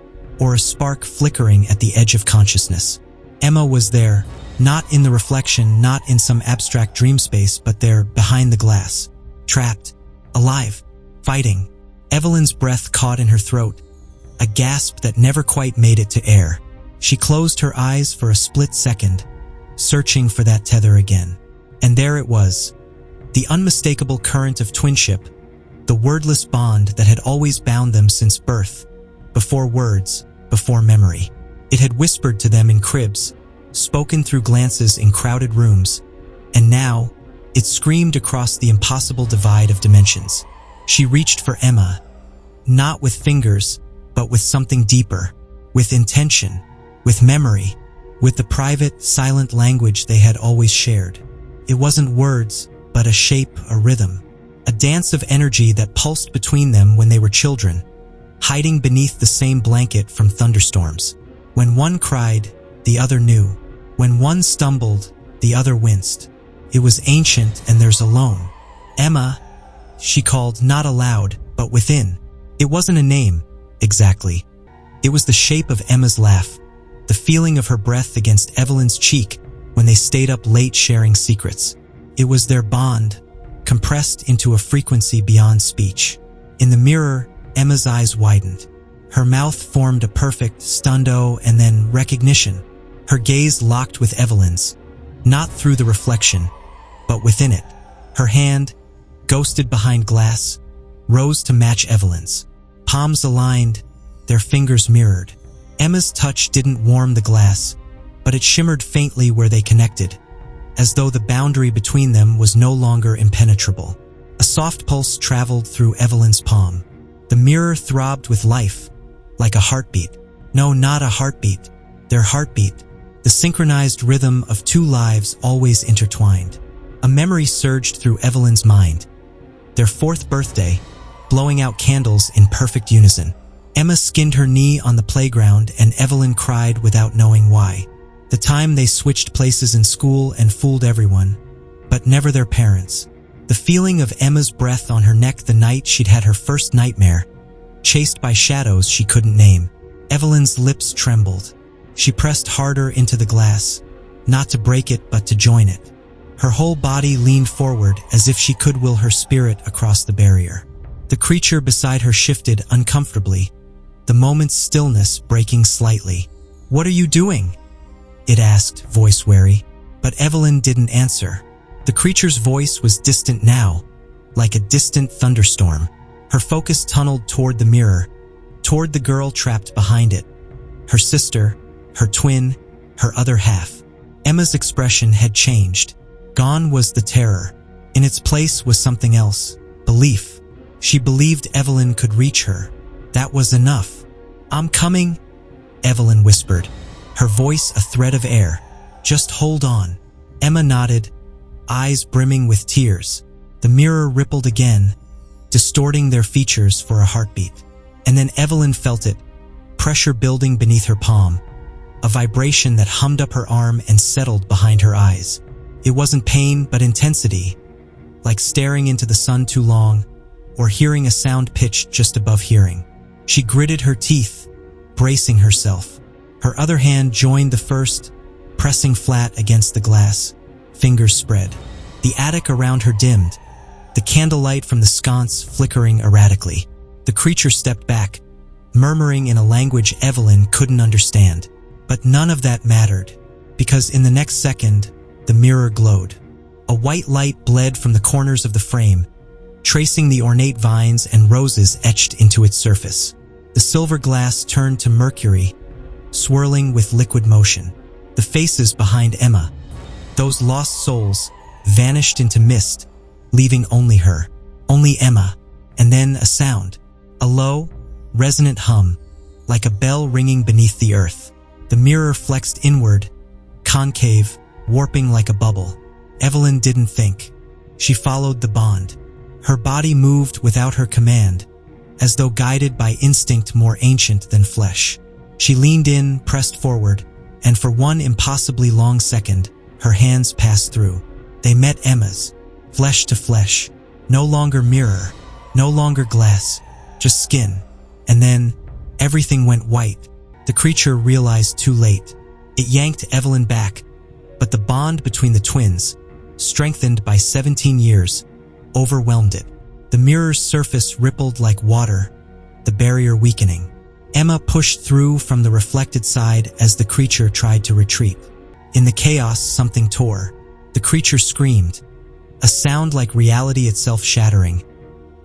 or a spark flickering at the edge of consciousness. Emma was there, not in the reflection, not in some abstract dream space, but there, behind the glass. Trapped, alive, fighting. Evelyn's breath caught in her throat, a gasp that never quite made it to air. She closed her eyes for a split second, searching for that tether again. And there it was, the unmistakable current of twinship, the wordless bond that had always bound them since birth, before words, before memory. It had whispered to them in cribs, spoken through glances in crowded rooms, and now, it screamed across the impossible divide of dimensions. She reached for Emma, not with fingers, but with something deeper, with intention, with memory, with the private, silent language they had always shared. It wasn't words, but a shape, a rhythm, a dance of energy that pulsed between them when they were children, hiding beneath the same blanket from thunderstorms. When one cried, the other knew. When one stumbled, the other winced. It was ancient and theirs alone. Emma, she called, not aloud, but within. It wasn't a name, exactly. It was the shape of Emma's laugh, the feeling of her breath against Evelyn's cheek when they stayed up late sharing secrets. It was their bond, compressed into a frequency beyond speech. In the mirror, Emma's eyes widened. Her mouth formed a perfect stunned O and then recognition. Her gaze locked with Evelyn's, not through the reflection, but within it. Her hand, ghosted behind glass, rose to match Evelyn's. Palms aligned, their fingers mirrored. Emma's touch didn't warm the glass, but it shimmered faintly where they connected, as though the boundary between them was no longer impenetrable. A soft pulse traveled through Evelyn's palm. The mirror throbbed with life, like a heartbeat. No, not a heartbeat. Their heartbeat, the synchronized rhythm of two lives always intertwined. A memory surged through Evelyn's mind. Their 4th birthday, blowing out candles in perfect unison. Emma skinned her knee on the playground and Evelyn cried without knowing why. The time they switched places in school and fooled everyone, but never their parents. The feeling of Emma's breath on her neck the night she'd had her first nightmare, chased by shadows she couldn't name. Evelyn's lips trembled. She pressed harder into the glass, not to break it but to join it. Her whole body leaned forward as if she could will her spirit across the barrier. The creature beside her shifted uncomfortably, the moment's stillness breaking slightly. "What are you doing?" it asked, voice wary. But Evelyn didn't answer. The creature's voice was distant now, like a distant thunderstorm. Her focus tunneled toward the mirror, toward the girl trapped behind it. Her sister, her twin, her other half. Emma's expression had changed. Gone was the terror. In its place was something else. Belief. She believed Evelyn could reach her. That was enough. "I'm coming," Evelyn whispered, her voice a thread of air. "Just hold on." Emma nodded, eyes brimming with tears. The mirror rippled again, distorting their features for a heartbeat. And then Evelyn felt it, pressure building beneath her palm, a vibration that hummed up her arm and settled behind her eyes. It wasn't pain, but intensity, like staring into the sun too long, or hearing a sound pitched just above hearing. She gritted her teeth, bracing herself. Her other hand joined the first, pressing flat against the glass, fingers spread. The attic around her dimmed, the candlelight from the sconce flickering erratically. The creature stepped back, murmuring in a language Evelyn couldn't understand. But none of that mattered, because in the next second, the mirror glowed. A white light bled from the corners of the frame, tracing the ornate vines and roses etched into its surface. The silver glass turned to mercury, swirling with liquid motion. The faces behind Emma, those lost souls, vanished into mist, leaving only her, only Emma, and then a sound, a low, resonant hum, like a bell ringing beneath the earth. The mirror flexed inward, concave, warping like a bubble. Evelyn didn't think. She followed the bond. Her body moved without her command, as though guided by instinct more ancient than flesh. She leaned in, pressed forward, and for one impossibly long second, her hands passed through. They met Emma's, flesh to flesh, no longer mirror, no longer glass, just skin. And then, everything went white. The creature realized too late. It yanked Evelyn back, but the bond between the twins, strengthened by 17 years, overwhelmed it. The mirror's surface rippled like water, the barrier weakening. Emma pushed through from the reflected side as the creature tried to retreat. In the chaos, something tore. The creature screamed, a sound like reality itself shattering,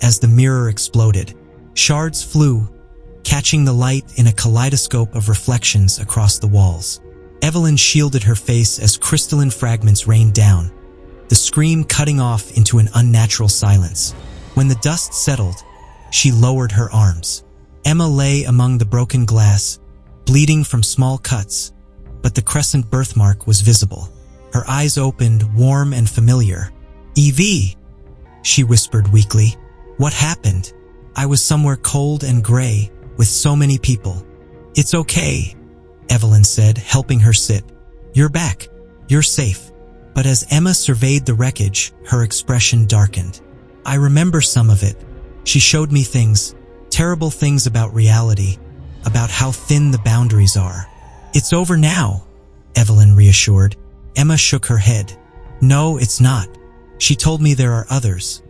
as the mirror exploded. Shards flew, catching the light in a kaleidoscope of reflections across the walls. Evelyn shielded her face as crystalline fragments rained down, the scream cutting off into an unnatural silence. When the dust settled, she lowered her arms. Emma lay among the broken glass, bleeding from small cuts, but the crescent birthmark was visible. Her eyes opened, warm and familiar. "Evie," she whispered weakly. "What happened? I was somewhere cold and gray, with so many people." "It's okay," Evelyn said, helping her sit. "You're back. You're safe." But as Emma surveyed the wreckage, her expression darkened. "I remember some of it. She showed me things, terrible things about reality, about how thin the boundaries are." "It's over now," Evelyn reassured. Emma shook her head. "No, it's not." She told me there are others,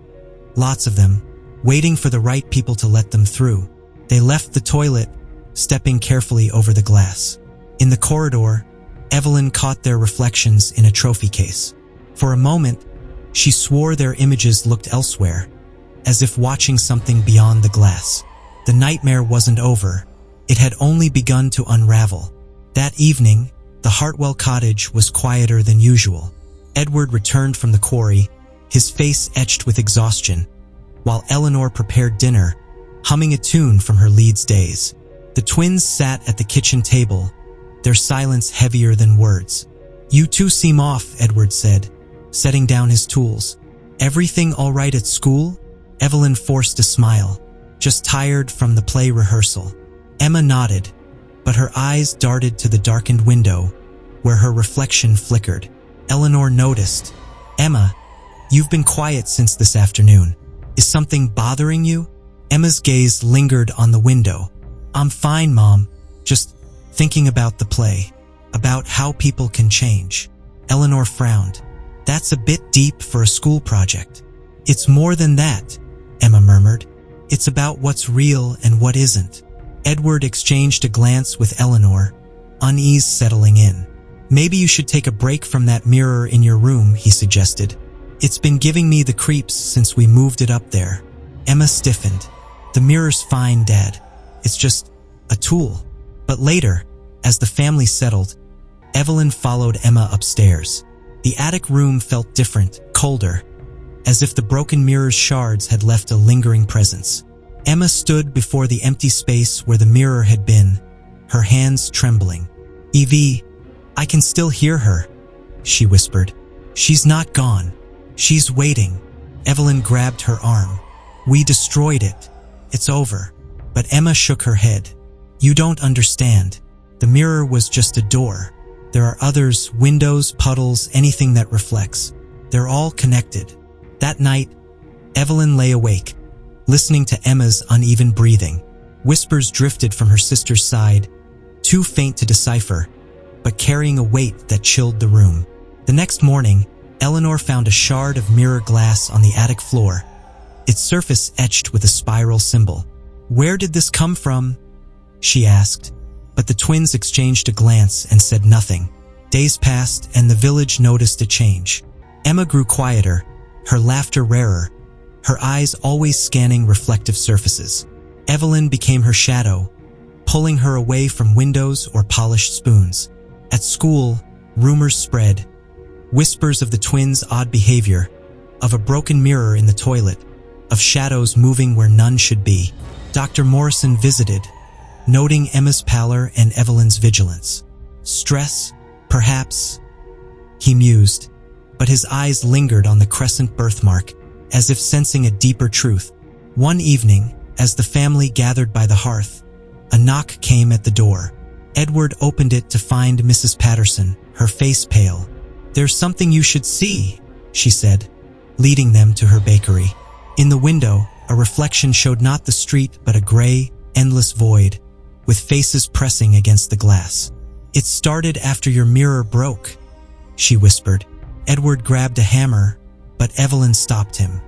lots of them, waiting for the right people to let them through. They left the toilet, stepping carefully over the glass. In the corridor, Evelyn caught their reflections in a trophy case. For a moment, she swore their images looked elsewhere, as if watching something beyond the glass. The nightmare wasn't over. It had only begun to unravel. That evening, the Hartwell cottage was quieter than usual. Edward returned from the quarry, his face etched with exhaustion, while Eleanor prepared dinner, humming a tune from her Leeds days. The twins sat at the kitchen table, their silence heavier than words. "You two seem off," Edward said, setting down his tools. "Everything all right at school?" Evelyn forced a smile. "Just tired from the play rehearsal." Emma nodded, but her eyes darted to the darkened window, where her reflection flickered. Eleanor noticed. "Emma, you've been quiet since this afternoon. Is something bothering you?" Emma's gaze lingered on the window. "I'm fine, Mom. Just thinking about the play, about how people can change." Eleanor frowned. "That's a bit deep for a school project." "It's more than that," Emma murmured. "It's about what's real and what isn't." Edward exchanged a glance with Eleanor, unease settling in. "Maybe you should take a break from that mirror in your room," he suggested. "It's been giving me the creeps since we moved it up there." Emma stiffened. "The mirror's fine, Dad. It's just a tool." But later, as the family settled, Evelyn followed Emma upstairs. The attic room felt different, colder, as if the broken mirror's shards had left a lingering presence. Emma stood before the empty space where the mirror had been, her hands trembling. "Evie, I can still hear her," she whispered. "She's not gone. She's waiting." Evelyn grabbed her arm. "We destroyed it. It's over." But Emma shook her head. "You don't understand. The mirror was just a door. There are others, windows, puddles, anything that reflects. They're all connected." That night, Evelyn lay awake, listening to Emma's uneven breathing. Whispers drifted from her sister's side, too faint to decipher, but carrying a weight that chilled the room. The next morning, Eleanor found a shard of mirror glass on the attic floor, its surface etched with a spiral symbol. "Where did this come from?" she asked, but the twins exchanged a glance and said nothing. Days passed and the village noticed a change. Emma grew quieter, her laughter rarer, her eyes always scanning reflective surfaces. Evelyn became her shadow, pulling her away from windows or polished spoons. At school, rumors spread, whispers of the twins' odd behavior, of a broken mirror in the toilet, of shadows moving where none should be. Dr. Morrison visited, noting Emma's pallor and Evelyn's vigilance. "Stress, perhaps," he mused, but his eyes lingered on the crescent birthmark, as if sensing a deeper truth. One evening, as the family gathered by the hearth, a knock came at the door. Edward opened it to find Mrs. Patterson, her face pale. "There's something you should see," she said, leading them to her bakery. In the window, a reflection showed not the street but a gray, endless void, with faces pressing against the glass. "It started after your mirror broke," she whispered. Edward grabbed a hammer, but Evelyn stopped him.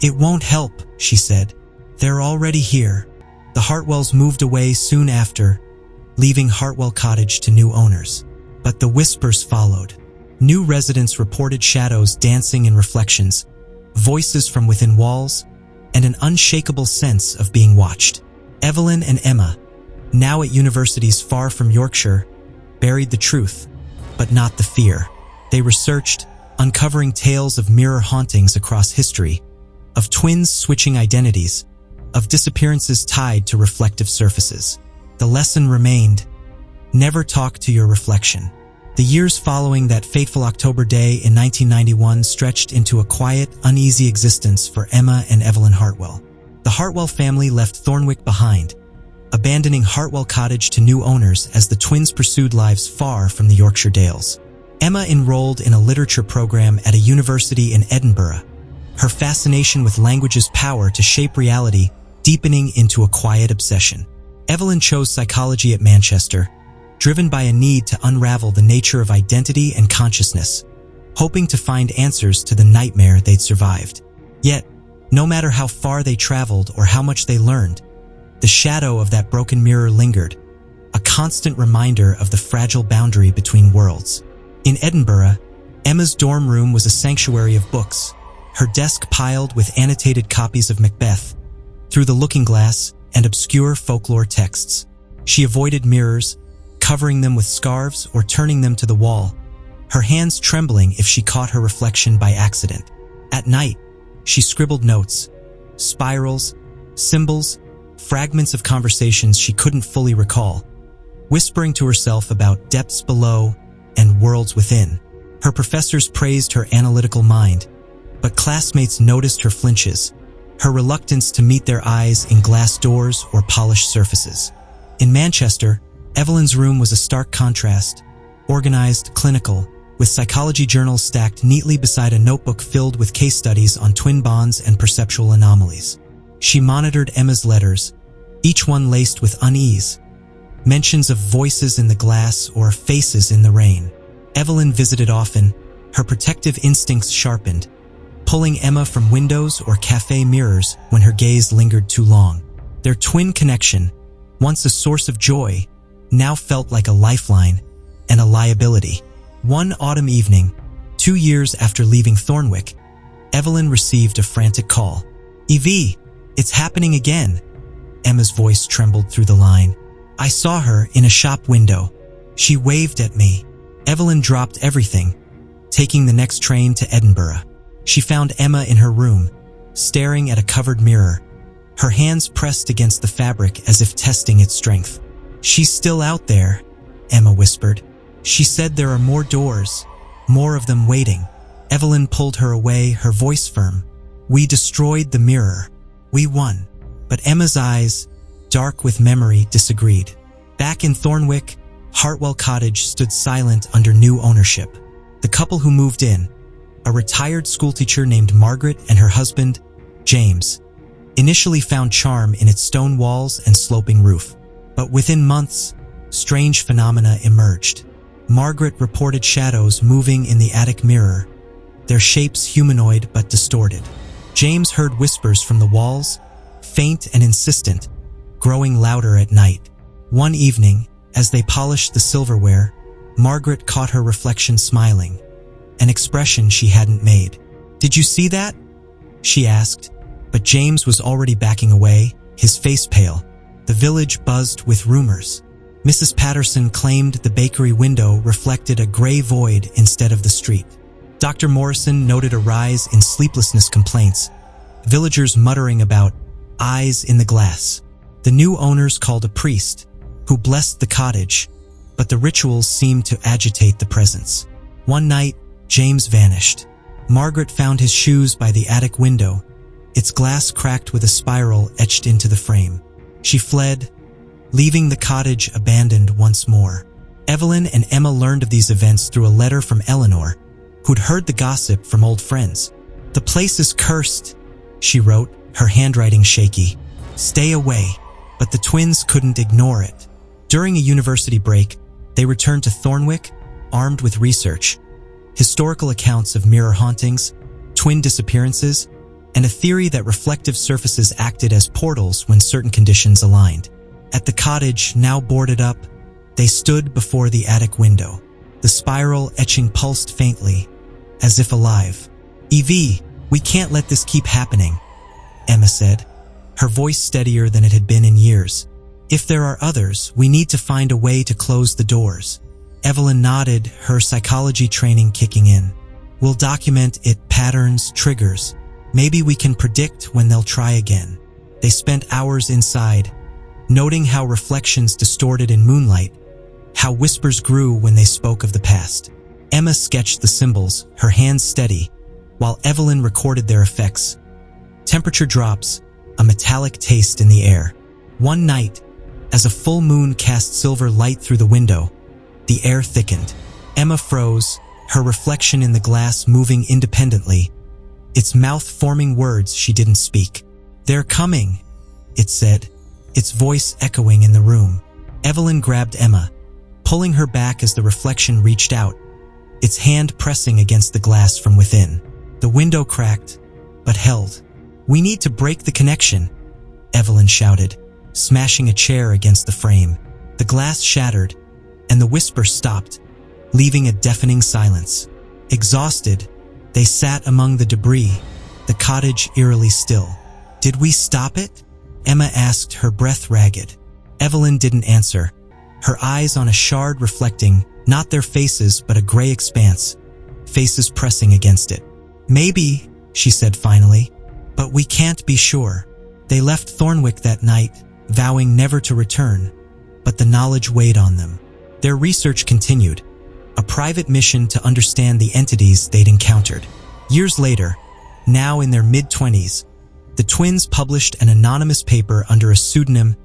"It won't help," she said. "They're already here." The Hartwells moved away soon after, leaving Hartwell Cottage to new owners. But the whispers followed. New residents reported shadows dancing in reflections, voices from within walls, and an unshakable sense of being watched. Evelyn and Emma, now at universities far from Yorkshire, buried the truth, but not the fear. They researched, uncovering tales of mirror hauntings across history, of twins switching identities, of disappearances tied to reflective surfaces. The lesson remained: never talk to your reflection. The years following that fateful October day in 1991 stretched into a quiet, uneasy existence for Emma and Evelyn Hartwell. The Hartwell family left Thornwick behind, abandoning Hartwell Cottage to new owners as the twins pursued lives far from the Yorkshire Dales. Emma enrolled in a literature program at a university in Edinburgh, her fascination with language's power to shape reality deepening into a quiet obsession. Evelyn chose psychology at Manchester, driven by a need to unravel the nature of identity and consciousness, hoping to find answers to the nightmare they'd survived. Yet, no matter how far they traveled or how much they learned, the shadow of that broken mirror lingered, a constant reminder of the fragile boundary between worlds. In Edinburgh, Emma's dorm room was a sanctuary of books, her desk piled with annotated copies of Macbeth, Through the Looking Glass, and obscure folklore texts. She avoided mirrors, covering them with scarves or turning them to the wall, her hands trembling if she caught her reflection by accident. At night, she scribbled notes, spirals, symbols, fragments of conversations she couldn't fully recall, whispering to herself about depths below and worlds within. Her professors praised her analytical mind, but classmates noticed her flinches, her reluctance to meet their eyes in glass doors or polished surfaces. In Manchester, Evelyn's room was a stark contrast, organized, clinical, with psychology journals stacked neatly beside a notebook filled with case studies on twin bonds and perceptual anomalies. She monitored Emma's letters, each one laced with unease, mentions of voices in the glass or faces in the rain. Evelyn visited often, her protective instincts sharpened, pulling Emma from windows or cafe mirrors when her gaze lingered too long. Their twin connection, once a source of joy, now felt like a lifeline and a liability. One autumn evening, 2 years after leaving Thornwick, Evelyn received a frantic call. "Evie, it's happening again." Emma's voice trembled through the line. "I saw her in a shop window. She waved at me." Evelyn dropped everything, taking the next train to Edinburgh. She found Emma in her room, staring at a covered mirror, her hands pressed against the fabric as if testing its strength. "She's still out there," Emma whispered. "She said there are more doors, more of them waiting." Evelyn pulled her away, her voice firm. "We destroyed the mirror. We won." But Emma's eyes, dark with memory, disagreed. Back in Thornwick, Hartwell Cottage stood silent under new ownership. The couple who moved in, a retired schoolteacher named Margaret and her husband, James, initially found charm in its stone walls and sloping roof. But within months, strange phenomena emerged. Margaret reported shadows moving in the attic mirror, their shapes humanoid but distorted. James heard whispers from the walls, faint and insistent, growing louder at night. One evening, as they polished the silverware, Margaret caught her reflection smiling, an expression she hadn't made. "Did you see that?" she asked, but James was already backing away, his face pale. The village buzzed with rumors. Mrs. Patterson claimed the bakery window reflected a gray void instead of the street. Dr. Morrison noted a rise in sleeplessness complaints, villagers muttering about eyes in the glass. The new owners called a priest, who blessed the cottage, but the rituals seemed to agitate the presence. One night, James vanished. Margaret found his shoes by the attic window, its glass cracked with a spiral etched into the frame. She fled, leaving the cottage abandoned once more. Evelyn and Emma learned of these events through a letter from Eleanor, who'd heard the gossip from old friends. "The place is cursed," she wrote, her handwriting shaky. "Stay away." But the twins couldn't ignore it. During a university break, they returned to Thornwick, armed with research, historical accounts of mirror hauntings, twin disappearances, and a theory that reflective surfaces acted as portals when certain conditions aligned. At the cottage, now boarded up, they stood before the attic window. The spiral etching pulsed faintly, as if alive. "Evie, we can't let this keep happening," Emma said, her voice steadier than it had been in years. "If there are others, we need to find a way to close the doors." Evelyn nodded, her psychology training kicking in. "We'll document it, patterns, triggers. Maybe we can predict when they'll try again." They spent hours inside, noting how reflections distorted in moonlight, how whispers grew when they spoke of the past. Emma sketched the symbols, her hands steady, while Evelyn recorded their effects. Temperature drops, a metallic taste in the air. One night, as a full moon cast silver light through the window, the air thickened. Emma froze, her reflection in the glass moving independently, its mouth forming words she didn't speak. "They're coming," it said, its voice echoing in the room. Evelyn grabbed Emma, pulling her back as the reflection reached out, its hand pressing against the glass from within. The window cracked, but held. "We need to break the connection," Evelyn shouted, smashing a chair against the frame. The glass shattered, and the whisper stopped, leaving a deafening silence. Exhausted, they sat among the debris, the cottage eerily still. "Did we stop it?" Emma asked, her breath ragged. Evelyn didn't answer, her eyes on a shard reflecting not their faces but a gray expanse, faces pressing against it. "Maybe," she said finally, "but we can't be sure." They left Thornwick that night, vowing never to return, but the knowledge weighed on them. Their research continued, a private mission to understand the entities they'd encountered. Years later, now in their mid-20s, the twins published an anonymous paper under a pseudonym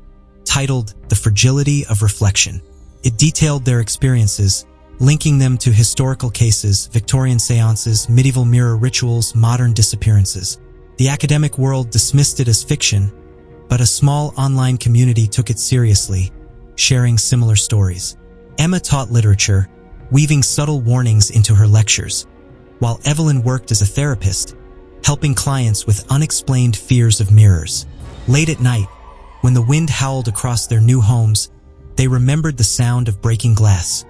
titled The Fragility of Reflection. It detailed their experiences, linking them to historical cases, Victorian seances, medieval mirror rituals, modern disappearances. The academic world dismissed it as fiction, but a small online community took it seriously, sharing similar stories. Emma taught literature, weaving subtle warnings into her lectures, while Evelyn worked as a therapist, helping clients with unexplained fears of mirrors. Late at night, when the wind howled across their new homes, they remembered the sound of breaking glass,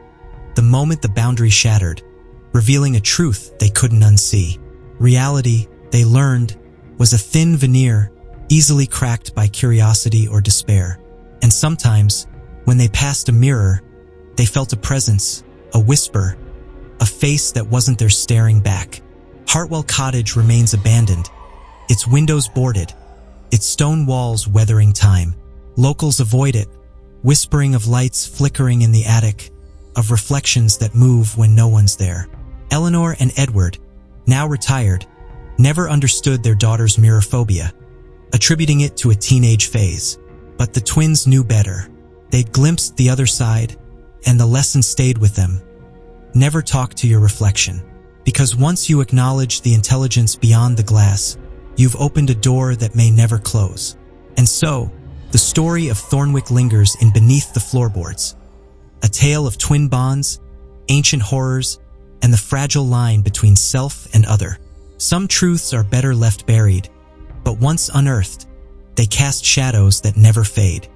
the moment the boundary shattered, revealing a truth they couldn't unsee. Reality, they learned, was a thin veneer, easily cracked by curiosity or despair. And sometimes, when they passed a mirror, they felt a presence, a whisper, a face that wasn't there staring back. Hartwell Cottage remains abandoned, its windows boarded, its stone walls weathering time. Locals avoid it, whispering of lights flickering in the attic, of reflections that move when no one's there. Eleanor and Edward, now retired, never understood their daughter's mirror phobia, attributing it to a teenage phase. But the twins knew better. They'd glimpsed the other side, and the lesson stayed with them. Never talk to your reflection. Because once you acknowledge the intelligence beyond the glass, you've opened a door that may never close. And so, the story of Thornwick lingers in Beneath the Floorboards, a tale of twin bonds, ancient horrors, and the fragile line between self and other. Some truths are better left buried, but once unearthed, they cast shadows that never fade.